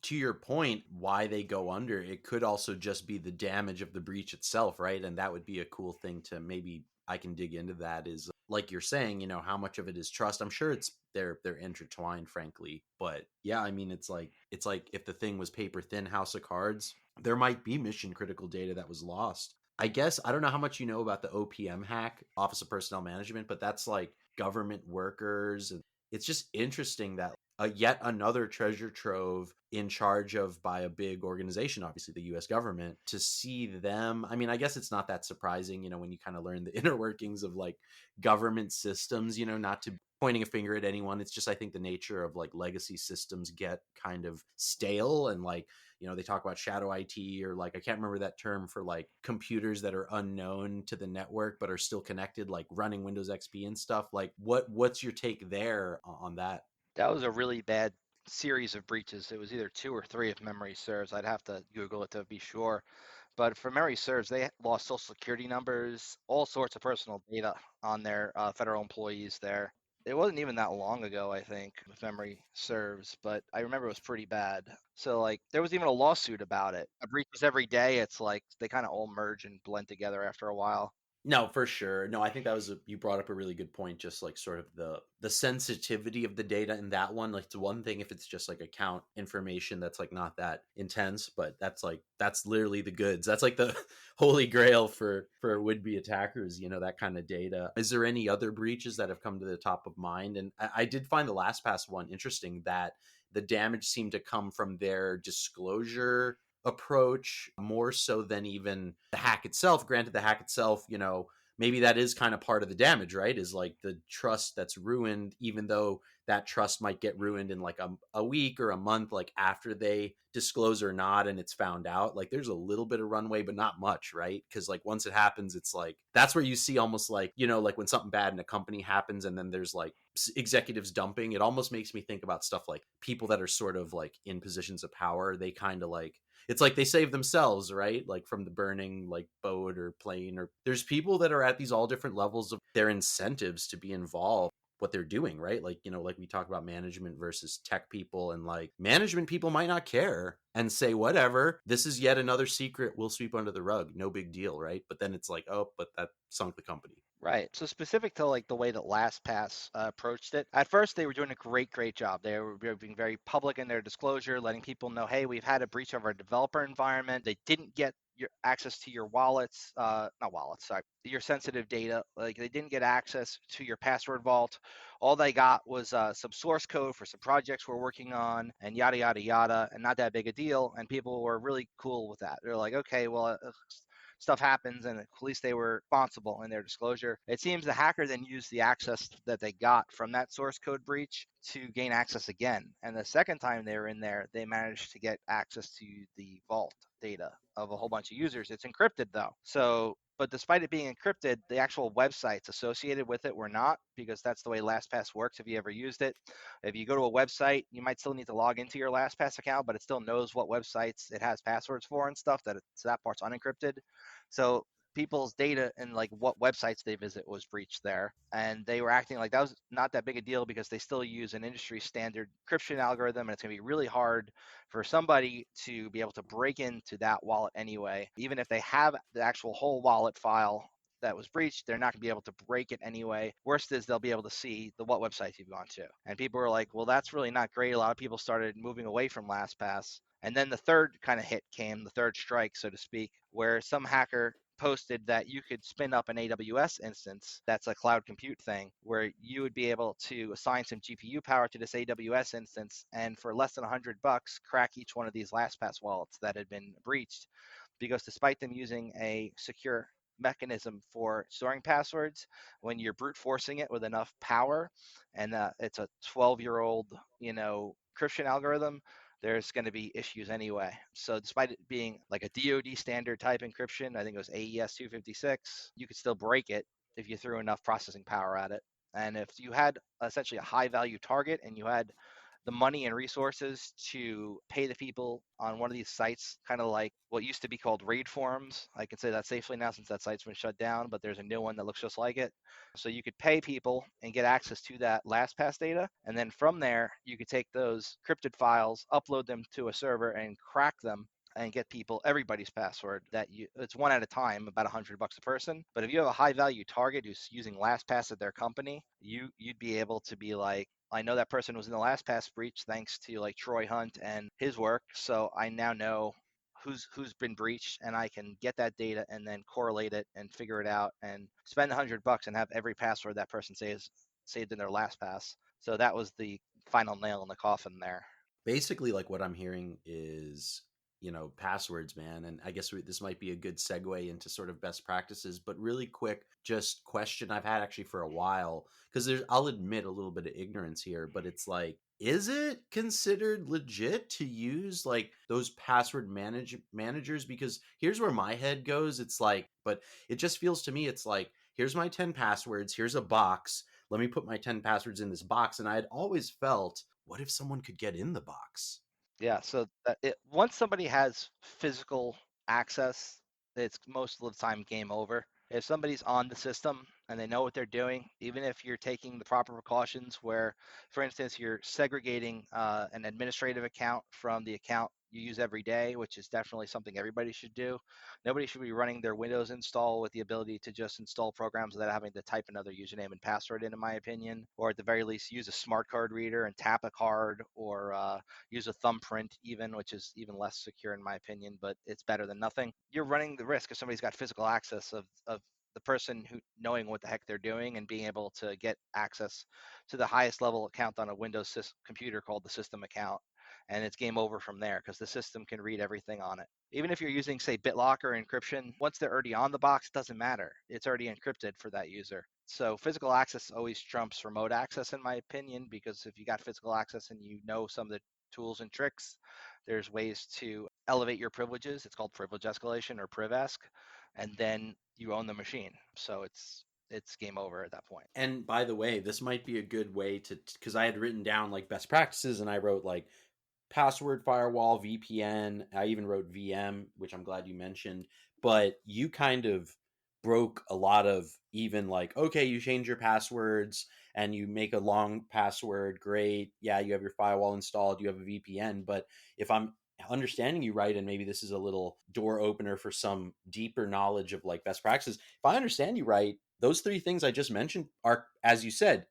To your point, why they go under, it could also just be the damage of the breach itself, right? And that would be a cool thing to maybe I can dig into that is like you're saying, how much of it is trust. I'm sure they're intertwined, frankly. But yeah, I mean, it's like if the thing was paper thin house of cards, there might be mission critical data that was lost. I guess I don't know how much you know about the OPM hack, Office of Personnel Management, but that's like government workers. And it's just interesting that yet another treasure trove in charge of by a big organization, obviously the US government, to see them. I mean, I guess it's not that surprising, when you kind of learn the inner workings of like government systems, not to pointing a finger at anyone. It's just, I think the nature of like legacy systems get kind of stale and like, they talk about shadow IT or like, I can't remember that term for like computers that are unknown to the network, but are still connected, like running Windows XP and stuff. Like what's your take there on that? That was a really bad series of breaches. It was either 2 or 3 if memory serves. I'd have to Google it to be sure. But for memory serves, they lost social security numbers, all sorts of personal data on their federal employees there. It wasn't even that long ago, I think, if memory serves, but I remember it was pretty bad. So like there was even a lawsuit about it. Breaches every day, it's like they kind of all merge and blend together after a while. No, for sure. No, I think that was you brought up a really good point. Just like sort of the sensitivity of the data in that one. Like it's one thing if it's just like account information that's like not that intense, but that's literally the goods. That's like the holy grail for would be attackers. That kind of data. Is there any other breaches that have come to the top of mind? And I did find the LastPass one interesting that the damage seemed to come from their disclosure approach more so than even the hack itself. Granted, the hack itself, maybe that is kind of part of the damage, right? Is like the trust that's ruined, even though that trust might get ruined in like a week or a month, like after they disclose or not, and it's found out. Like there's a little bit of runway, but not much, right? Because like once it happens, it's like that's where you see almost like, like when something bad in a company happens and then there's like executives dumping. It almost makes me think about stuff like people that are sort of like in positions of power. They kind of like, it's like they save themselves, right? Like from the burning like boat or plane, or there's people that are at these all different levels of their incentives to be involved. what they're doing, right? Like, like we talk about management versus tech people, and like management people might not care and say, whatever, this is yet another secret we'll sweep under the rug. No big deal, right? But then it's like, oh, but that sunk the company. Right. So specific to like the way that LastPass approached it, at first they were doing a great job. They were being very public in their disclosure, letting people know, hey, we've had a breach of our developer environment. They didn't get your access to your wallets, not wallets, sorry, your sensitive data. Like they didn't get access to your password vault. All they got was some source code for some projects we're working on, and yada yada yada, and not that big a deal. And people were really cool with that. They're like, okay, well. Stuff happens, and at least they were responsible in their disclosure. It seems the hacker then used the access that they got from that source code breach to gain access again. And the second time they were in there, they managed to get access to the vault data of a whole bunch of users. It's encrypted though. So, but despite it being encrypted, the actual websites associated with it were not, because that's the way LastPass works if you ever used it. If you go to a website, you might still need to log into your LastPass account, but it still knows what websites it has passwords for and stuff, so that part's unencrypted. So people's data and like what websites they visit was breached there, and they were acting like that was not that big a deal because they still use an industry standard encryption algorithm, and it's going to be really hard for somebody to be able to break into that wallet anyway. Even if they have the actual whole wallet file that was breached, they're not going to be able to break it anyway. Worst is they'll be able to see what websites you've gone to. And people were like, well, that's really not great. A lot of people started moving away from LastPass. And then the third kind of hit came, the third strike, so to speak, where some hacker posted that you could spin up an AWS instance. That's a cloud compute thing where you would be able to assign some GPU power to this AWS instance, and for less than $100, crack each one of these LastPass wallets that had been breached. Because despite them using a secure mechanism for storing passwords, when you're brute forcing it with enough power, and it's a 12-year-old, encryption algorithm, there's going to be issues anyway. So despite it being like a DoD standard type encryption, I think it was AES 256, you could still break it if you threw enough processing power at it. And if you had essentially a high value target and you had the money and resources to pay the people on one of these sites, kind of like what used to be called raid forums. I can say that safely now since that site's been shut down, but there's a new one that looks just like it. So you could pay people and get access to that LastPass data. And then from there, you could take those encrypted files, upload them to a server and crack them and get people everybody's password. It's one at a time, about $100 a person. But if you have a high value target who's using LastPass at their company, you'd be able to be like, I know that person was in the LastPass breach thanks to like Troy Hunt and his work. So I now know who's been breached, and I can get that data and then correlate it and figure it out and spend $100 and have every password that person saved in their LastPass. So that was the final nail in the coffin there. Basically, like what I'm hearing is, passwords, man. And I guess this might be a good segue into sort of best practices, but really quick, just question I've had actually for a while, because I'll admit a little bit of ignorance here, but it's like, is it considered legit to use like those password managers? Because here's where my head goes. It's like, but it just feels to me, it's like, here's my 10 passwords, here's a box. Let me put my 10 passwords in this box. And I had always felt, what if someone could get in the box? Yeah, so once somebody has physical access, it's most of the time game over. If somebody's on the system and they know what they're doing, even if you're taking the proper precautions where, for instance, you're segregating an administrative account from the account you use every day, which is definitely something everybody should do. Nobody should be running their Windows install with the ability to just install programs without having to type another username and password in my opinion, or at the very least use a smart card reader and tap a card, or use a thumbprint even, which is even less secure in my opinion, but it's better than nothing. You're running the risk if somebody's got physical access of the person who knowing what the heck they're doing and being able to get access to the highest level account on a Windows computer called the system account. And it's game over from there because the system can read everything on it. Even if you're using, say, BitLocker encryption, once they're already on the box, it doesn't matter. It's already encrypted for that user. So physical access always trumps remote access, in my opinion, because if you got physical access and you know some of the tools and tricks, there's ways to elevate your privileges. It's called privilege escalation or PrivEsc, and then you own the machine. So it's game over at that point. And by the way, this might be a good way to, because I had written down like best practices and I wrote like password firewall, VPN. I even wrote VM, which I'm glad you mentioned. But you kind of broke a lot of, even like, okay, you change your passwords and you make a long password, great. Yeah, you have your firewall installed, you have a VPN. But if I'm understanding you right, and maybe this is a little door opener for some deeper knowledge of like best practices, if I understand you right, those three things I just mentioned are, as you said,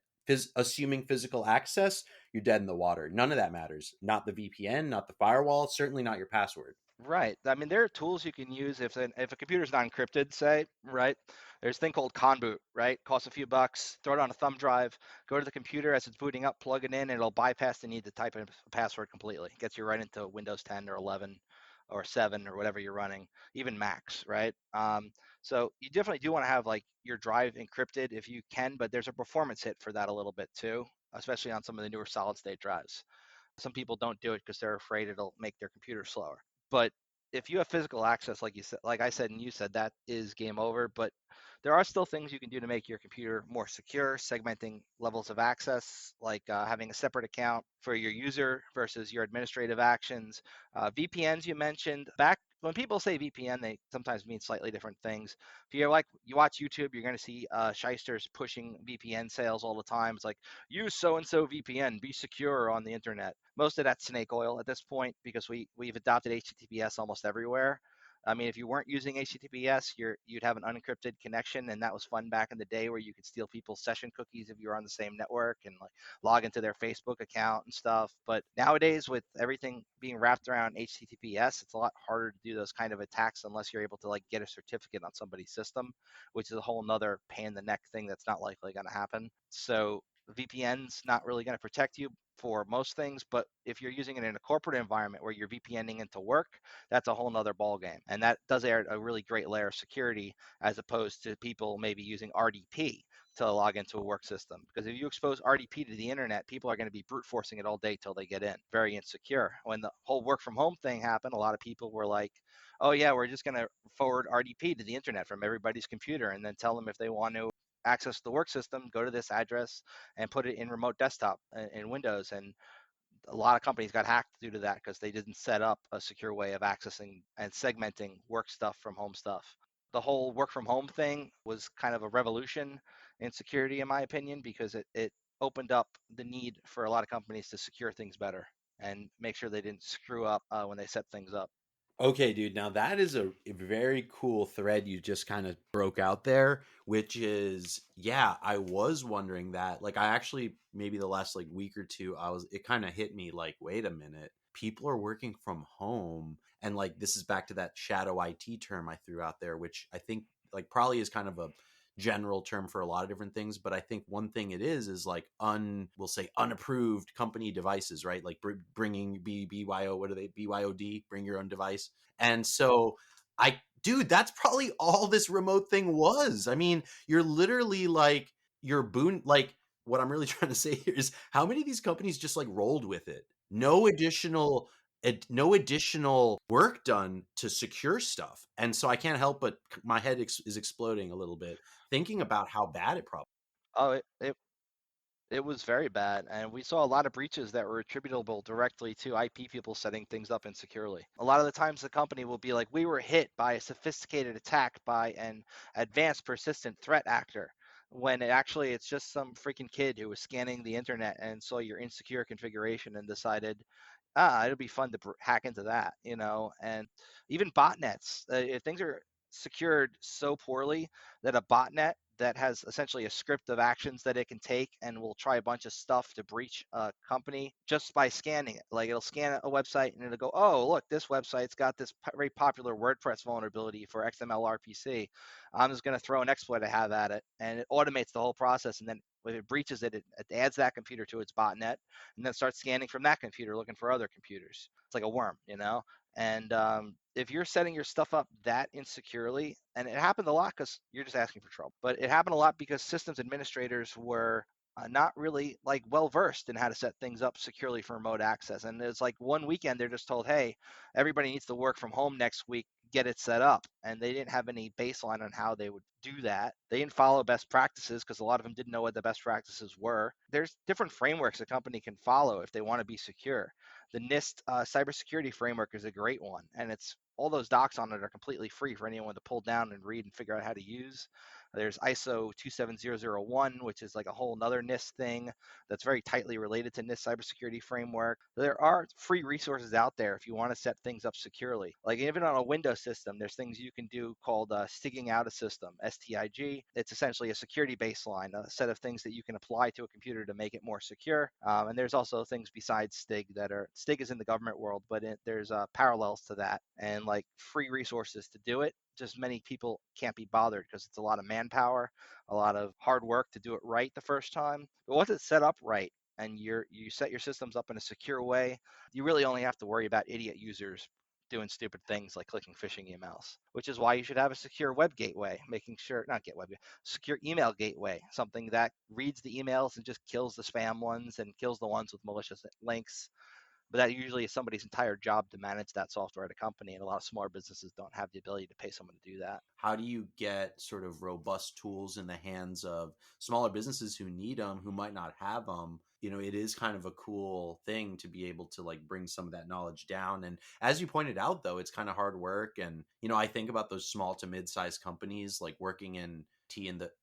assuming physical access, you're dead in the water. None of that matters. Not the VPN, not the firewall, certainly not your password. Right. I mean, there are tools you can use if a computer's not encrypted, say, right? There's a thing called conboot, right? Costs a few bucks. Throw it on a thumb drive. Go to the computer as it's booting up, plug it in, and it'll bypass the need to type in a password completely. Gets you right into Windows 10 or 11 or 7 or whatever you're running, even Macs, right? So you definitely do want to have like your drive encrypted if you can, but there's a performance hit for that a little bit too, especially on some of the newer solid state drives. Some people don't do it because they're afraid it'll make their computer slower. But if you have physical access, like you said, like I said, and you said, that is game over. But there are still things you can do to make your computer more secure, segmenting levels of access, like having a separate account for your user versus your administrative actions. VPNs you mentioned. Back when people say VPN, they sometimes mean slightly different things. If you're like, you watch YouTube, you're going to see shysters pushing VPN sales all the time. It's like, use so-and-so VPN, be secure on the internet. Most of that's snake oil at this point because we've adopted HTTPS almost everywhere. I mean, if you weren't using HTTPS, you'd have an unencrypted connection, and that was fun back in the day where you could steal people's session cookies if you were on the same network and like log into their Facebook account and stuff. But nowadays, with everything being wrapped around HTTPS, it's a lot harder to do those kind of attacks unless you're able to like get a certificate on somebody's system, which is a whole nother pain in the neck thing that's not likely going to happen. So VPN's not really going to protect you for most things, but if you're using it in a corporate environment where you're VPNing into work, that's a whole nother ball game. And that does add a really great layer of security as opposed to people maybe using RDP to log into a work system. Because if you expose RDP to the internet, people are going to be brute forcing it all day till they get in. Very insecure. When the whole work from home thing happened, a lot of people were like, oh yeah, we're just going to forward RDP to the internet from everybody's computer and then tell them if they want to access the work system, go to this address and put it in remote desktop in Windows. And a lot of companies got hacked due to that because they didn't set up a secure way of accessing and segmenting work stuff from home stuff. The whole work from home thing was kind of a revolution in security, in my opinion, because it opened up the need for a lot of companies to secure things better and make sure they didn't screw up when they set things up. Okay, dude. Now that is a very cool thread you just kind of broke out there, which is, yeah, I was wondering that. Like, I actually, maybe the last like week or two, it kind of hit me like, wait a minute, people are working from home. And like, this is back to that shadow IT term I threw out there, which I think like probably is kind of a general term for a lot of different things, but I think one thing it is like we'll say unapproved company devices, right? Like bringing BYO, what are they, BYOD, bring your own device. And so dude, that's probably all this remote thing was. I mean, you're literally like like what I'm really trying to say here is how many of these companies just like rolled with it, no additional work done to secure stuff. And so I can't help but my head is exploding a little bit thinking about how bad it probably. Oh, it was very bad, and we saw a lot of breaches that were attributable directly to IP people setting things up insecurely. A lot of the times the company will be like, we were hit by a sophisticated attack by an advanced persistent threat actor, when it's just some freaking kid who was scanning the internet and saw your insecure configuration and decided, it'll be fun to hack into that, and even botnets. If things are secured so poorly that a botnet that has essentially a script of actions that it can take and will try a bunch of stuff to breach a company just by scanning it. Like it'll scan a website and it'll go, oh, look, this website's got this very popular WordPress vulnerability for XML RPC. I'm just going to throw an exploit I have at it, and it automates the whole process. And then when it breaches it, it adds that computer to its botnet and then starts scanning from that computer looking for other computers. It's like a worm, And if you're setting your stuff up that insecurely, and it happened a lot because you're just asking for trouble, but it happened a lot because systems administrators were not really like well versed in how to set things up securely for remote access. And it's like one weekend they're just told, hey, everybody needs to work from home next week. get it set up, and they didn't have any baseline on how they would do that. They didn't follow best practices because a lot of them didn't know what the best practices were. There's different frameworks a company can follow if they want to be secure. The NIST cybersecurity framework is a great one, and it's all those docs on it are completely free for anyone to pull down and read and figure out how to use. There's ISO 27001, which is like a whole nother NIST thing that's very tightly related to NIST cybersecurity framework. There are free resources out there if you want to set things up securely. Like even on a Windows system, there's things you can do called stigging out a system, STIG. It's essentially a security baseline, a set of things that you can apply to a computer to make it more secure. And there's also things besides STIG that are, STIG is in the government world, but there's parallels to that and like free resources to do it. Just many people can't be bothered because it's a lot of manpower, a lot of hard work to do it right the first time. But once it's set up right and you set your systems up in a secure way, you really only have to worry about idiot users doing stupid things like clicking phishing emails, which is why you should have a secure web gateway, making sure, not get web, secure email gateway, something that reads the emails and just kills the spam ones and kills the ones with malicious links. But that usually is somebody's entire job to manage that software at a company, and a lot of smaller businesses don't have the ability to pay someone to do that. How do you get sort of robust tools in the hands of smaller businesses who need them, who might not have them? You know, it is kind of a cool thing to be able to like bring some of that knowledge down. And as you pointed out, though, it's kind of hard work. And, you know, I think about those small to mid-sized companies, like working in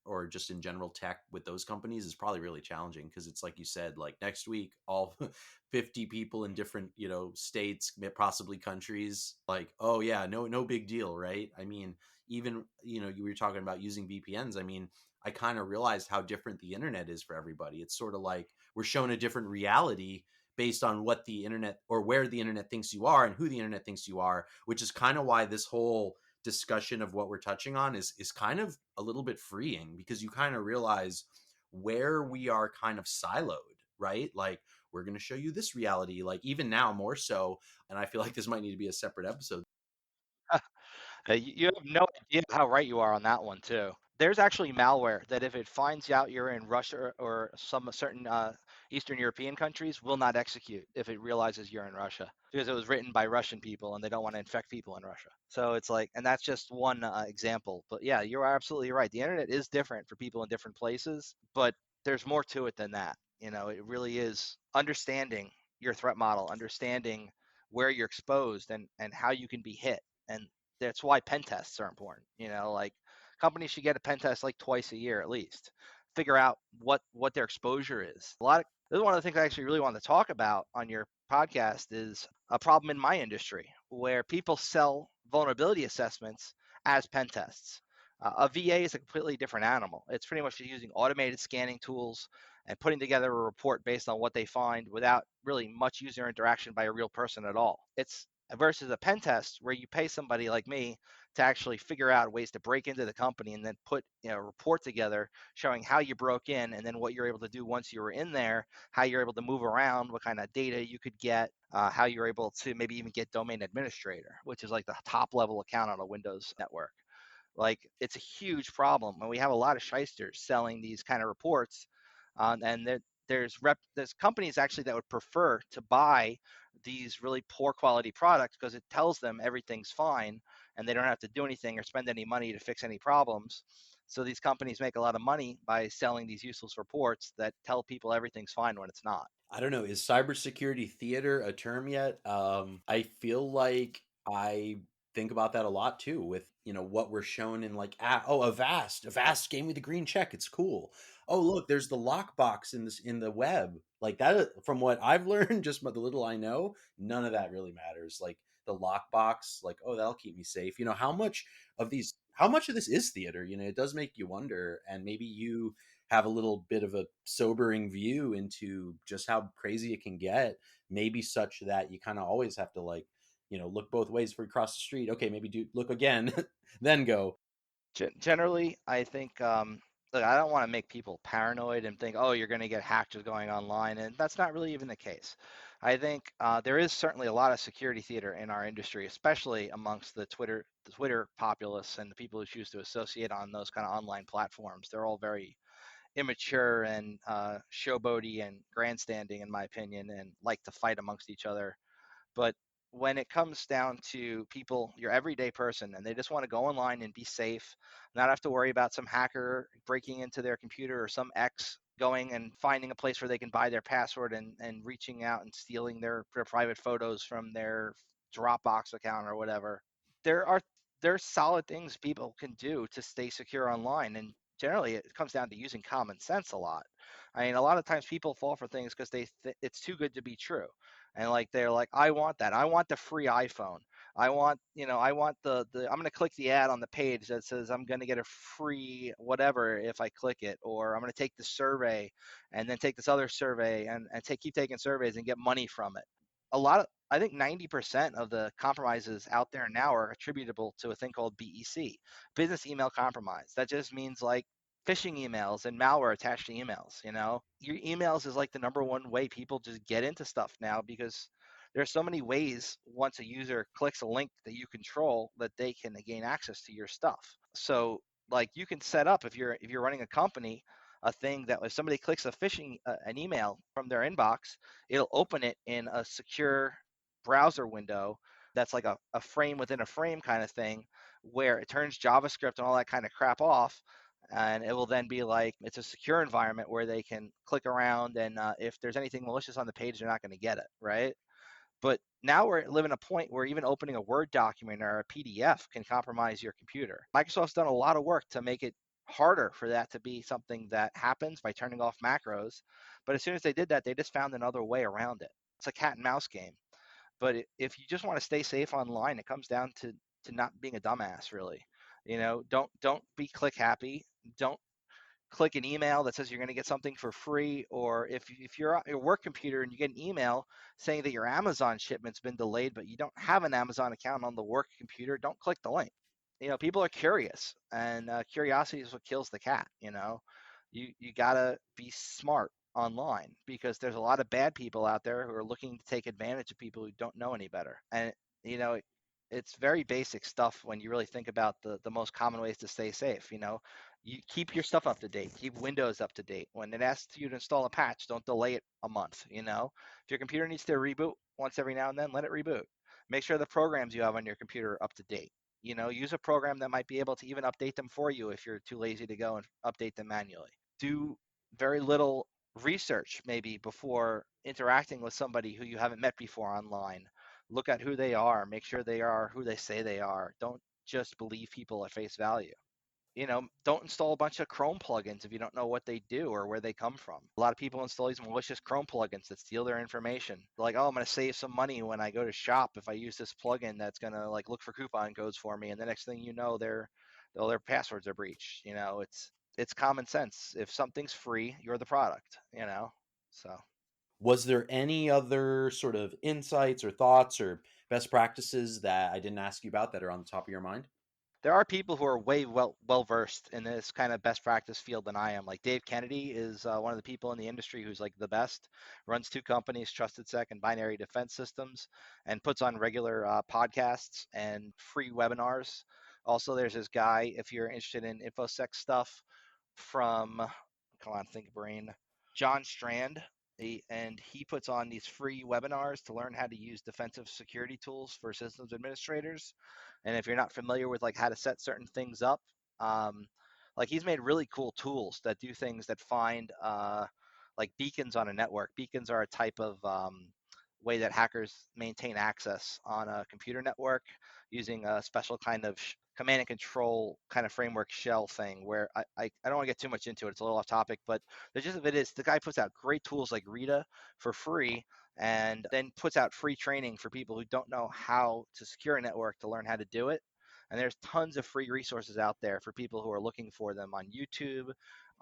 or just in general tech with those companies is probably really challenging because it's like you said, like next week, all 50 people in different, you know, states, possibly countries, like, oh yeah, no big deal, right? I mean, even, you know, you were talking about using VPNs. I mean, I kind of realized how different the internet is for everybody. It's sort of like we're shown a different reality based on what the internet or where the internet thinks you are and who the internet thinks you are, which is kind of why this whole discussion of what we're touching on is kind of a little bit freeing, because you kind of realize where we are kind of siloed, right? Like we're going to show you this reality, like even now more so. And I feel like this might need to be a separate episode. You have no idea how right you are on that one too. There's actually malware that if it finds out you're in Russia or some certain Eastern European countries, will not execute if it realizes you're in Russia because it was written by Russian people and they don't want to infect people in Russia. So it's like, and that's just one example. But yeah, you're absolutely right. The internet is different for people in different places, but there's more to it than that. You know, it really is understanding your threat model, understanding where you're exposed and how you can be hit. And that's why pen tests are important. You know, like companies should get a pen test like twice a year at least. Figure out what their exposure is. This is one of the things I actually really want to talk about on your podcast is a problem in my industry where people sell vulnerability assessments as pen tests. A VA is a completely different animal. It's pretty much using automated scanning tools and putting together a report based on what they find without really much user interaction by a real person at all. It's versus a pen test where you pay somebody like me to actually figure out ways to break into the company and then put a report together showing how you broke in and then what you're able to do once you were in there, how you're able to move around, what kind of data you could get, how you're able to maybe even get domain administrator, which is like the top level account on a Windows network. Like it's a huge problem, and we have a lot of shysters selling these kind of reports, and there's companies actually that would prefer to buy these really poor quality products because it tells them everything's fine and they don't have to do anything or spend any money to fix any problems. So these companies make a lot of money by selling these useless reports that tell people everything's fine when it's not. I don't know. Is cybersecurity theater a term yet? I feel like I think about that a lot too with, you know, what we're shown in like, Avast gave me the green check. It's cool. Oh, look, there's the lockbox in the web. Like that, from what I've learned, just by the little I know, none of that really matters. Like the lockbox, like, oh, that'll keep me safe. You know, how much of this is theater? You know, it does make you wonder, and maybe you have a little bit of a sobering view into just how crazy it can get, maybe such that you kind of always have to, like, you know, look both ways before you cross the street. Okay, maybe look again, then go. Generally, I think, look, I don't want to make people paranoid and think, oh, you're going to get hacked just going online. And that's not really even the case. I think there is certainly a lot of security theater in our industry, especially amongst the Twitter populace and the people who choose to associate on those kind of online platforms. They're all very immature and showboaty and grandstanding, in my opinion, and like to fight amongst each other. But when it comes down to people, your everyday person, and they just want to go online and be safe, not have to worry about some hacker breaking into their computer or some ex going and finding a place where they can buy their password and reaching out and stealing their private photos from their Dropbox account or whatever. There's solid things people can do to stay secure online, and generally it comes down to using common sense a lot. I mean, a lot of times people fall for things because it's too good to be true, and like they're like, I want that. I want the free iPhone. I want the I'm going to click the ad on the page that says I'm going to get a free whatever if I click it, or I'm going to take the survey and then take this other survey and keep taking surveys and get money from it. I think 90% of the compromises out there now are attributable to a thing called BEC, business email compromise. That just means like phishing emails and malware attached to emails. Your emails is like the number one way people just get into stuff now, because there's so many ways once a user clicks a link that you control that they can gain access to your stuff. So like you can set up, if you're running a company, a thing that if somebody clicks an email from their inbox, it'll open it in a secure browser window that's like a frame within a frame kind of thing, where it turns JavaScript and all that kind of crap off, and it will then be like it's a secure environment where they can click around, and if there's anything malicious on the page, they're not going to get it, right? But now we're living a point where even opening a Word document or a PDF can compromise your computer. Microsoft's done a lot of work to make it harder for that to be something that happens by turning off macros. But as soon as they did that, they just found another way around it. It's a cat and mouse game. But if you just want to stay safe online, it comes down to not being a dumbass, really. Don't be click happy. Don't click an email that says you're going to get something for free, or if you're on your work computer and you get an email saying that your Amazon shipment's been delayed, but you don't have an Amazon account on the work computer, don't click the link. People are curious, and curiosity is what kills the cat. You gotta be smart online, because there's a lot of bad people out there who are looking to take advantage of people who don't know any better. And you know it's very basic stuff when you really think about the most common ways to stay safe. You keep your stuff up to date, keep Windows up to date. When it asks you to install a patch, don't delay it a month. If your computer needs to reboot once every now and then, let it reboot. Make sure the programs you have on your computer are up to date. Use a program that might be able to even update them for you if you're too lazy to go and update them manually. Do very little research maybe before interacting with somebody who you haven't met before online. Look at who they are, make sure they are who they say they are. Don't just believe people at face value. Don't install a bunch of Chrome plugins if you don't know what they do or where they come from. A lot of people install these malicious Chrome plugins that steal their information. They're like, oh, I'm going to save some money when I go to shop if I use this plugin that's going to like look for coupon codes for me. And the next thing you know, all their passwords are breached. It's common sense. If something's free, you're the product. So. Was there any other sort of insights or thoughts or best practices that I didn't ask you about that are on the top of your mind? There are people who are way well versed in this kind of best practice field than I am. Like Dave Kennedy is one of the people in the industry who's like the best, runs two companies, Trusted Sec and Binary Defense Systems, and puts on regular podcasts and free webinars. Also, there's this guy, if you're interested in InfoSec stuff, from, come on, think brain, John Strand. He puts on these free webinars to learn how to use defensive security tools for systems administrators. And if you're not familiar with like how to set certain things up, like he's made really cool tools that do things that find like beacons on a network. Beacons are a type of way that hackers maintain access on a computer network using a special kind of command and control kind of framework shell thing, where I don't want to get too much into it. It's a little off topic, but the gist of it is the guy puts out great tools like Rita for free, and then puts out free training for people who don't know how to secure a network to learn how to do it. And there's tons of free resources out there for people who are looking for them on YouTube,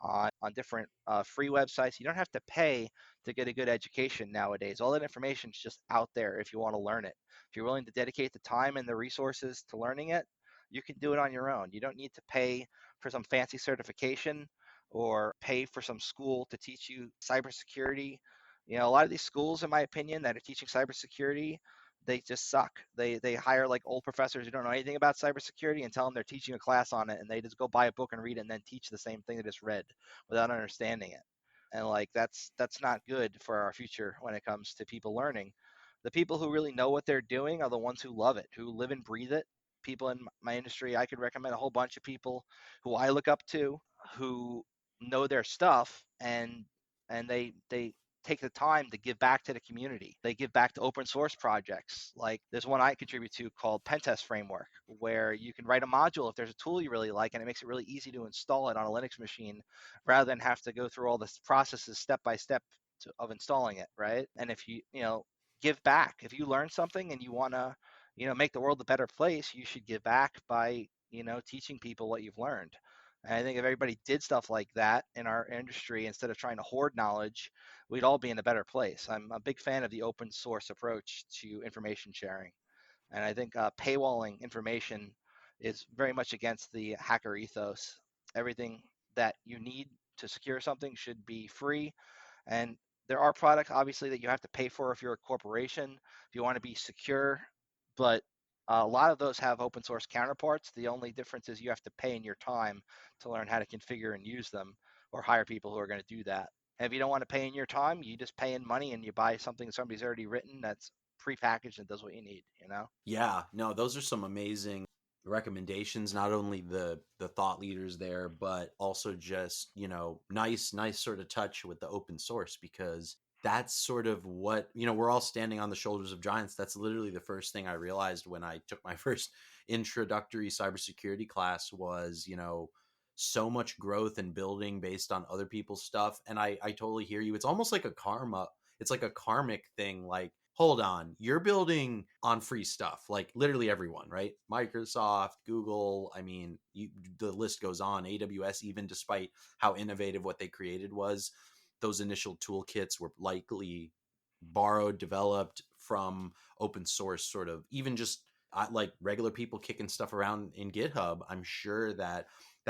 on different free websites. You don't have to pay to get a good education nowadays. All that information is just out there if you want to learn it. If you're willing to dedicate the time and the resources to learning it, you can do it on your own. You don't need to pay for some fancy certification or pay for some school to teach you cybersecurity. A lot of these schools, in my opinion, that are teaching cybersecurity, they just suck. They hire like old professors who don't know anything about cybersecurity and tell them they're teaching a class on it, and they just go buy a book and read it and then teach the same thing they just read without understanding it. And like that's not good for our future when it comes to people learning. The people who really know what they're doing are the ones who love it, who live and breathe it. People in my industry, I could recommend a whole bunch of people who I look up to, who know their stuff, and they take the time to give back to the community. They give back to open source projects. Like there's one I contribute to called Pentest Framework, where you can write a module if there's a tool you really like, and it makes it really easy to install it on a Linux machine rather than have to go through all the processes step by step of installing it, right? And if you give back, if you learn something and you want to make the world a better place, you should give back by teaching people what you've learned. And I think if everybody did stuff like that in our industry instead of trying to hoard knowledge, we'd all be in a better place. I'm a big fan of the open source approach to information sharing. And I think paywalling information is very much against the hacker ethos. Everything that you need to secure something should be free. And there are products, obviously, that you have to pay for if you're a corporation, if you want to be secure. But a lot of those have open source counterparts. The only difference is you have to pay in your time to learn how to configure and use them, or hire people who are going to do that. And if you don't want to pay in your time, you just pay in money and you buy something somebody's already written that's prepackaged and does what you need. Yeah, no, those are some amazing recommendations. Not only the thought leaders there, but also just nice sort of touch with the open source, because that's sort of what we're all standing on the shoulders of giants. That's literally the first thing I realized when I took my first introductory cybersecurity class was so much growth and building based on other people's stuff. And I totally hear you. It's almost like a karma. It's like a karmic thing. Like, hold on, you're building on free stuff, like literally everyone, right? Microsoft, Google, I mean, the list goes on. AWS, even despite how innovative what they created was, those initial toolkits were likely borrowed, developed from open source, sort of, even just like regular people kicking stuff around in GitHub. I'm sure that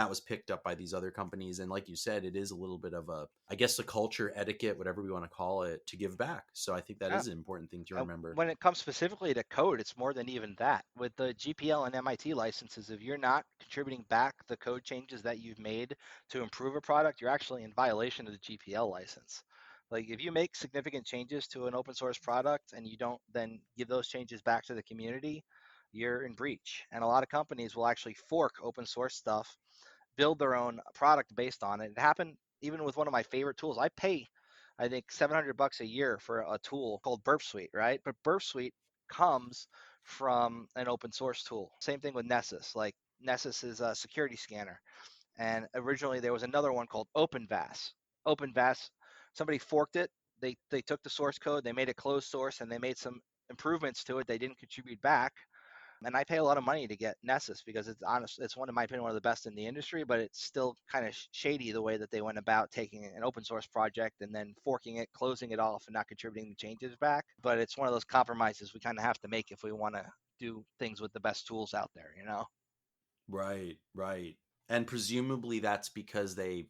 was picked up by these other companies. And like you said, it is a little bit of I guess, a culture, etiquette, whatever we want to call it, to give back. So I think that is an important thing to remember. When it comes specifically to code, it's more than even that. With the GPL and MIT licenses, if you're not contributing back the code changes that you've made to improve a product, you're actually in violation of the GPL license. Like if you make significant changes to an open source product and you don't then give those changes back to the community, you're in breach. And a lot of companies will actually fork open source stuff, build their own product based on it. It happened even with one of my favorite tools. I pay, I think, $700 a year for a tool called Burp Suite, right? But Burp Suite comes from an open source tool. Same thing with Nessus. Like Nessus is a security scanner. And originally there was another one called OpenVAS. OpenVAS, somebody forked it. They took the source code, they made it closed source, and they made some improvements to it they didn't contribute back. And I pay a lot of money to get Nessus because it's one, in my opinion, one of the best in the industry, but it's still kind of shady the way that they went about taking an open source project and then forking it, closing it off, and not contributing the changes back. But it's one of those compromises we kind of have to make if we want to do things with the best tools out there. Right. And presumably that's because they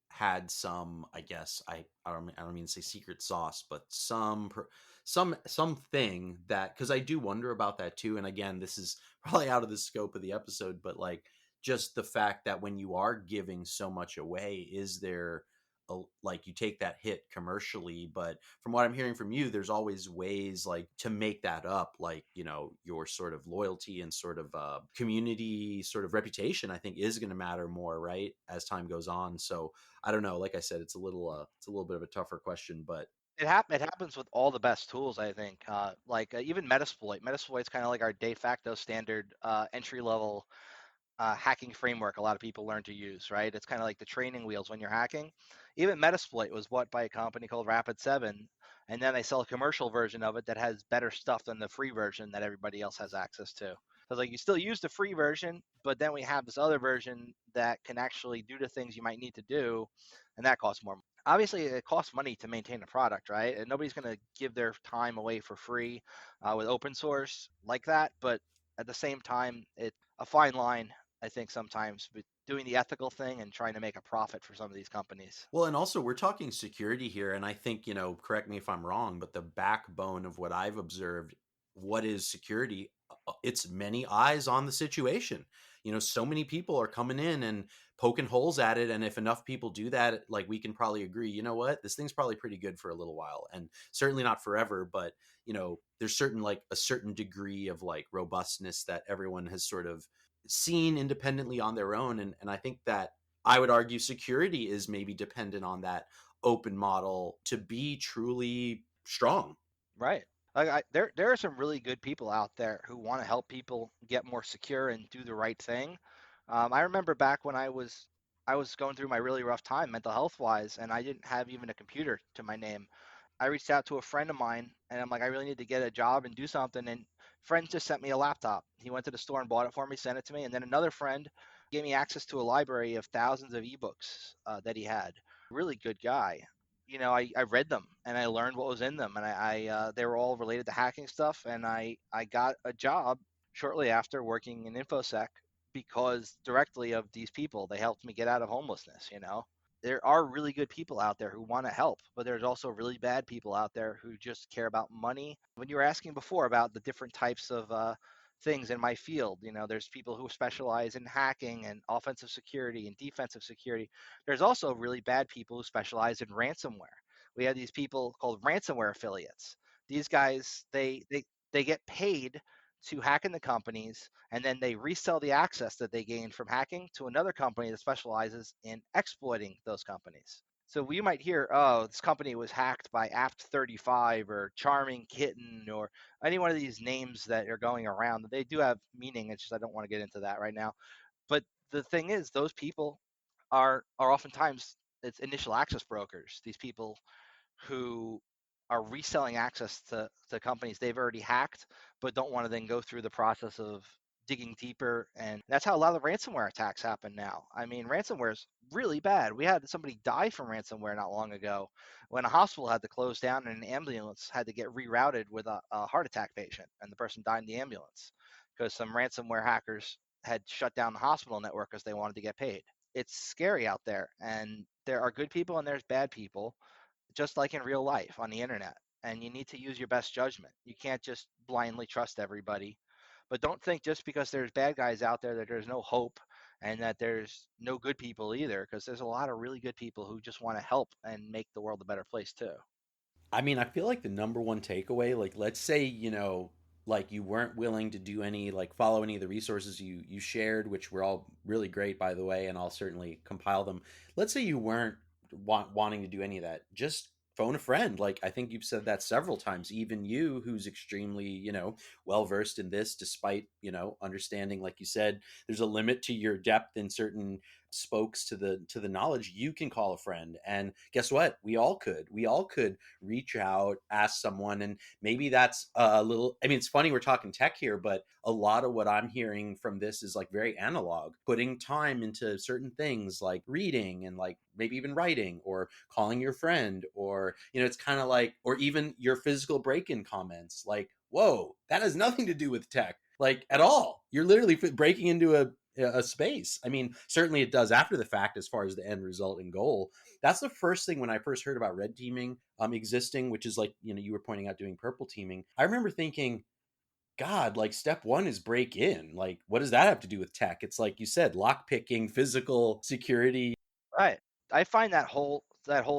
had some, I guess, I don't mean to say secret sauce, but something that, because I do wonder about that too. And again, this is probably out of the scope of the episode, but like just the fact that when you are giving so much away, is there like you take that hit commercially, but from what I'm hearing from you, there's always ways like to make that up, like your sort of loyalty and sort of community sort of reputation, I think, is going to matter more, right, as time goes on. So I don't know, like I said, it's a little bit of a tougher question, but it happens with all the best tools, I think. Even Metasploit. Metasploit's kind of like our de facto standard entry level hacking framework a lot of people learn to use, right? It's kind of like the training wheels when you're hacking. Even Metasploit was bought by a company called Rapid7, and then they sell a commercial version of it that has better stuff than the free version that everybody else has access to. So like you still use the free version, but then we have this other version that can actually do the things you might need to do, and that costs more. Obviously, it costs money to maintain a product, right? And nobody's going to give their time away for free with open source like that. But at the same time, it's a fine line, I think, sometimes, but doing the ethical thing and trying to make a profit for some of these companies. Well, and also we're talking security here, and I think, correct me if I'm wrong, but the backbone of what I've observed, what is security, it's many eyes on the situation. So many people are coming in and poking holes at it, and if enough people do that, like, we can probably agree, you know what, this thing's probably pretty good for a little while, and certainly not forever, but there's certain, like, a certain degree of, like, robustness that everyone has sort of seen independently on their own, and I think that I would argue security is maybe dependent on that open model to be truly strong. Right. Like there are some really good people out there who want to help people get more secure and do the right thing. I remember back when I was going through my really rough time mental health wise, and I didn't have even a computer to my name. I reached out to a friend of mine, and I'm like, I really need to get a job and do something. And friend just sent me a laptop. He went to the store and bought it for me, sent it to me, and then another friend gave me access to a library of thousands of ebooks that he had. Really good guy. I read them and I learned what was in them, and they were all related to hacking stuff, and I got a job shortly after working in InfoSec because directly of these people. They helped me get out of homelessness. There are really good people out there who want to help, but there's also really bad people out there who just care about money. When you were asking before about the different types of things in my field, there's people who specialize in hacking and offensive security and defensive security. There's also really bad people who specialize in ransomware. We have these people called ransomware affiliates. These guys, they get paid to hack into companies, and then they resell the access that they gained from hacking to another company that specializes in exploiting those companies. So we might hear, oh, this company was hacked by Apt35 or Charming Kitten or any one of these names that are going around. They do have meaning. It's just I don't want to get into that right now. But the thing is, those people are oftentimes it's initial access brokers. These people who are reselling access to companies they've already hacked, but don't want to then go through the process of digging deeper. And that's how a lot of the ransomware attacks happen now. I mean, ransomware is really bad. We had somebody die from ransomware not long ago when a hospital had to close down and an ambulance had to get rerouted with a heart attack patient, and the person died in the ambulance because some ransomware hackers had shut down the hospital network because they wanted to get paid. It's scary out there, and there are good people and there's bad people, just like in real life on the internet. And you need to use your best judgment. You can't just blindly trust everybody. But don't think just because there's bad guys out there that there's no hope and that there's no good people either, because there's a lot of really good people who just want to help and make the world a better place too. I mean, I feel like the number one takeaway, like, let's say, like, you weren't willing to do any, like, follow any of the resources you shared, which were all really great, by the way, and I'll certainly compile them. Let's say you weren't wanting to do any of that. Just phone a friend. Like, I think you've said that several times. Even you, who's extremely, well versed in this, despite, understanding, like you said, there's a limit to your depth in certain spokes to the knowledge. You can call a friend, and guess what, we all could reach out, ask someone, and maybe that's a little, I mean, it's funny we're talking tech here, but a lot of what I'm hearing from this is, like, very analog, putting time into certain things like reading and, like, maybe even writing or calling your friend, or it's kind of like, or even your physical break-in comments, like, whoa, that has nothing to do with tech, like, at all. You're literally breaking into a space. I mean, certainly it does after the fact as far as the end result and goal. That's the first thing when I first heard about red teaming existing, which is like, you were pointing out doing purple teaming. I remember thinking, God, like, step one is break in. Like, what does that have to do with tech? It's like you said, lock picking, physical security. Right. I find that whole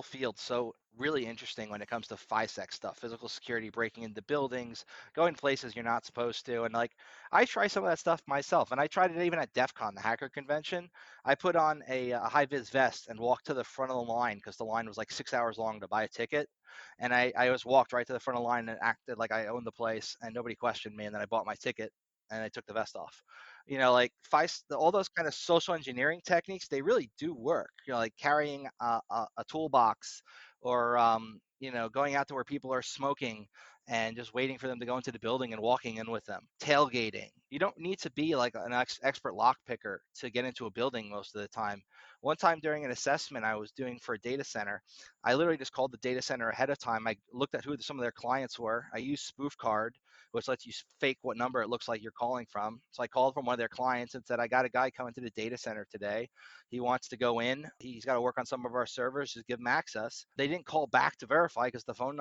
field so really interesting when it comes to FISEC stuff, physical security, breaking into buildings, going places you're not supposed to. And like, I try some of that stuff myself, and I tried it even at DEFCON, the hacker convention. I put on a high vis vest and walked to the front of the line because the line was like 6 hours long to buy a ticket. And I just walked right to the front of the line and acted like I owned the place, and nobody questioned me. And then I bought my ticket and I took the vest off. Like all those kind of social engineering techniques, they really do work. Like carrying a toolbox, or going out to where people are smoking and just waiting for them to go into the building and walking in with them. Tailgating. You don't need to be like an expert lock picker to get into a building most of the time. One time during an assessment I was doing for a data center, I literally just called the data center ahead of time. I looked at who some of their clients were. I used spoof card, which lets you fake what number it looks like you're calling from. So I called from one of their clients and said, I got a guy coming to the data center today. He wants to go in. He's got to work on some of our servers. Just give him access. They didn't call back to verify because the phone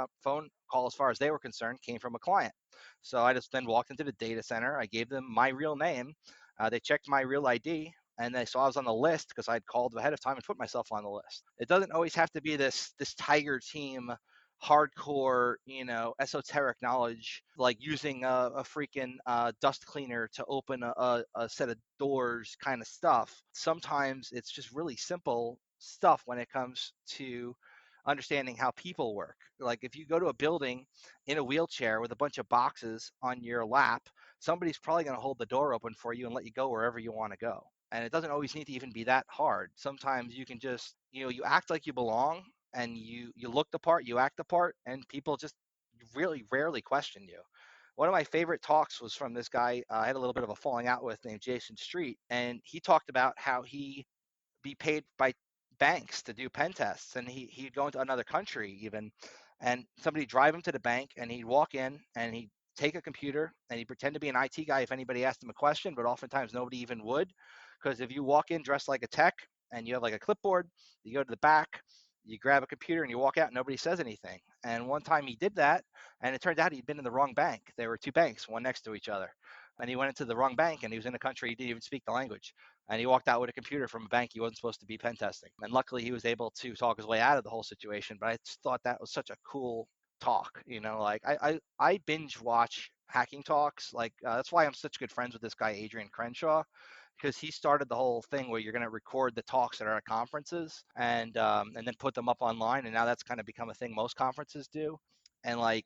call, as far as they were concerned, came from a client. So I just then walked into the data center. I gave them my real name. They checked my real ID, and they saw I was on the list because I'd called ahead of time and put myself on the list. It doesn't always have to be this tiger team, hardcore, esoteric knowledge, like using a freaking dust cleaner to open a set of doors kind of stuff. Sometimes it's just really simple stuff when it comes to understanding how people work. Like if you go to a building in a wheelchair with a bunch of boxes on your lap, somebody's probably going to hold the door open for you and let you go wherever you want to go. And it doesn't always need to even be that hard. Sometimes you can just, you act like you belong, and you look the part, you act the part, and people just really rarely question you. One of my favorite talks was from this guy I had a little bit of a falling out with, named Jason Street, and he talked about how he be paid by banks to do pen tests, and he'd go into another country even, and somebody drive him to the bank, and he'd walk in and he'd take a computer and he'd pretend to be an IT guy if anybody asked him a question, but oftentimes nobody even would, because if you walk in dressed like a tech and you have like a clipboard, you go to the back, you grab a computer and you walk out and nobody says anything. And one time he did that, and it turned out he'd been in the wrong bank. There were two banks, one next to each other. And he went into the wrong bank, and he was in a country he didn't even speak the language. And he walked out with a computer from a bank he wasn't supposed to be pen testing. And luckily he was able to talk his way out of the whole situation. But I just thought that was such a cool talk. Like I binge watch hacking talks. Like that's why I'm such good friends with this guy, Adrian Crenshaw, because he started the whole thing where you're going to record the talks that are at conferences and then put them up online. And now that's kind of become a thing most conferences do. And like,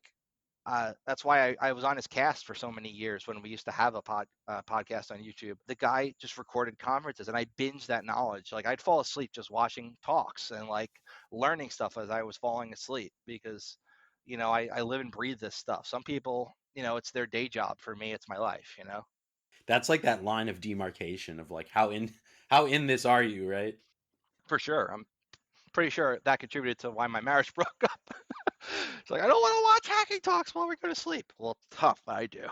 that's why I was on his cast for so many years when we used to have a podcast on YouTube. The guy just recorded conferences, and I binged that knowledge. Like I'd fall asleep just watching talks and like learning stuff as I was falling asleep because, I live and breathe this stuff. Some people, it's their day job. For me, it's my life. That's like that line of demarcation of like how in this are you, right? For sure. I'm pretty sure that contributed to why my marriage broke up. It's like, I don't want to watch hacking talks while we go to sleep. Well, tough, I do.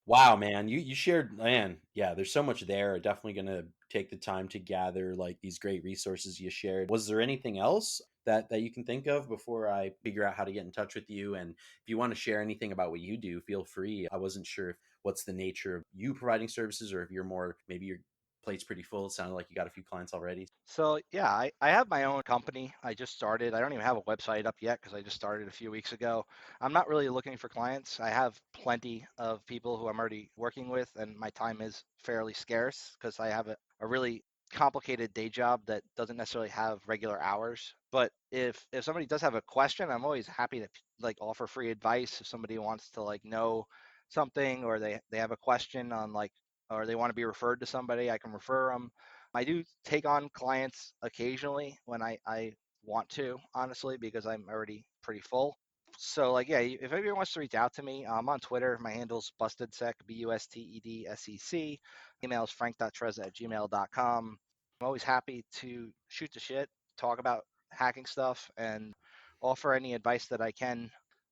Wow, man, you shared, man. Yeah, there's so much there. Definitely gonna take the time to gather like these great resources you shared. Was there anything else that you can think of before I figure out how to get in touch with you? And if you want to share anything about what you do, feel free. I wasn't sure if what's the nature of you providing services, or if you're more, maybe your plate's pretty full. It sounded like you got a few clients already. So yeah, I have my own company. I just started. I don't even have a website up yet because I just started a few weeks ago. I'm not really looking for clients. I have plenty of people who I'm already working with, and my time is fairly scarce because I have a really complicated day job that doesn't necessarily have regular hours. But if somebody does have a question, I'm always happy to like offer free advice if somebody wants to like know something, or they have a question on like, or they want to be referred to somebody, I can refer them. I do take on clients occasionally when I want to, honestly, because I'm already pretty full. So like, yeah, if anybody wants to reach out to me, I'm on Twitter. My handle's bustedsec, BUSTEDSEC. Email is frank.trezza@gmail.com. I'm always happy to shoot the shit, talk about hacking stuff, and offer any advice that I can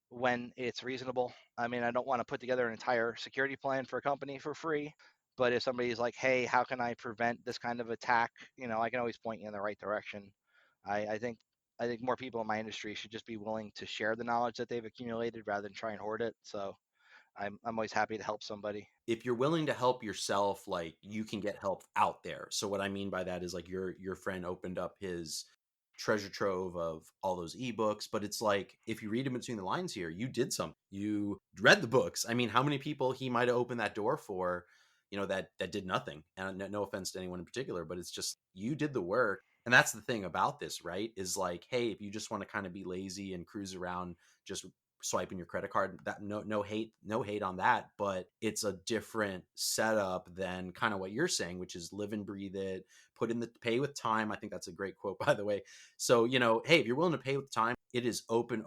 when it's reasonable. I mean, I don't want to put together an entire security plan for a company for free, but if somebody's like, hey, how can I prevent this kind of attack? I can always point you in the right direction. I think more people in my industry should just be willing to share the knowledge that they've accumulated rather than try and hoard it. So I'm always happy to help somebody. If you're willing to help yourself, like you can get help out there. So what I mean by that is like your friend opened up his treasure trove of all those ebooks, but it's like if you read in between the lines here, you did something. You read the books. I mean, how many people he might have opened that door for, that did nothing. And no offense to anyone in particular, but it's just you did the work. And that's the thing about this, right? Is like, hey, if you just want to kind of be lazy and cruise around just swiping your credit card, that no hate on that, but it's a different setup than kind of what you're saying, which is live and breathe it, put in the pay with time. I think that's a great quote, by the way. So hey, if you're willing to pay with time, it is open.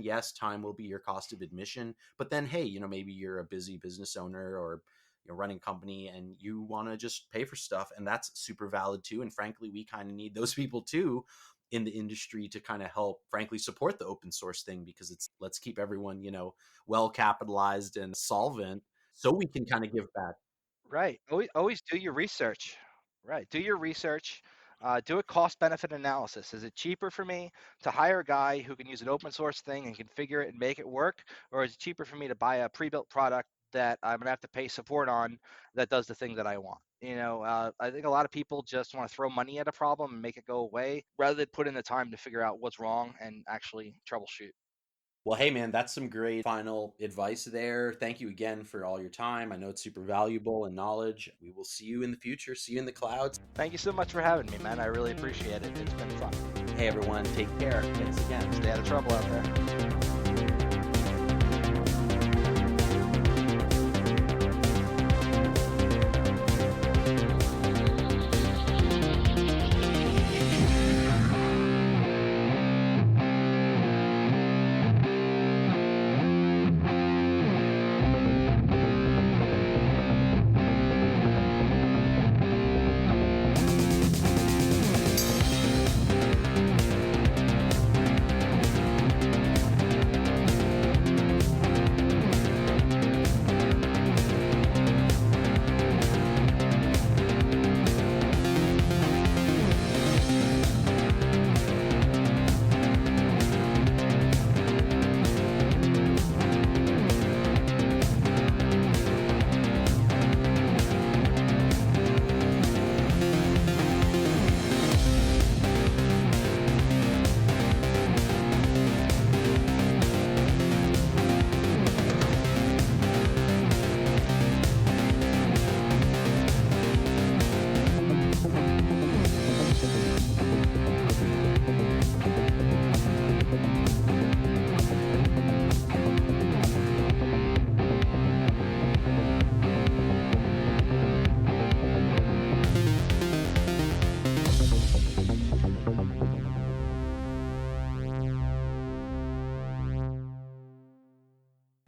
Yes, time will be your cost of admission, but then hey, maybe you're a busy business owner or running a company and you want to just pay for stuff, and that's super valid too. And frankly, we kind of need those people too in the industry to kind of help, frankly, support the open source thing, because it's, let's keep everyone, well capitalized and solvent so we can kind of give back. Right. Always do your research. Right. Do your research. Do a cost benefit analysis. Is it cheaper for me to hire a guy who can use an open source thing and configure it and make it work? Or is it cheaper for me to buy a pre-built product that I'm going to have to pay support on that does the thing that I want? I think a lot of people just want to throw money at a problem and make it go away rather than put in the time to figure out what's wrong and actually troubleshoot. Well, hey, man, that's some great final advice there. Thank you again for all your time. I know it's super valuable and knowledge. We will see you in the future. See you in the clouds. Thank you so much for having me, man. I really appreciate it. It's been fun. Hey, everyone, take care. Thanks again. Stay out of trouble out there.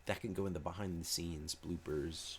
That can go in the behind the scenes bloopers.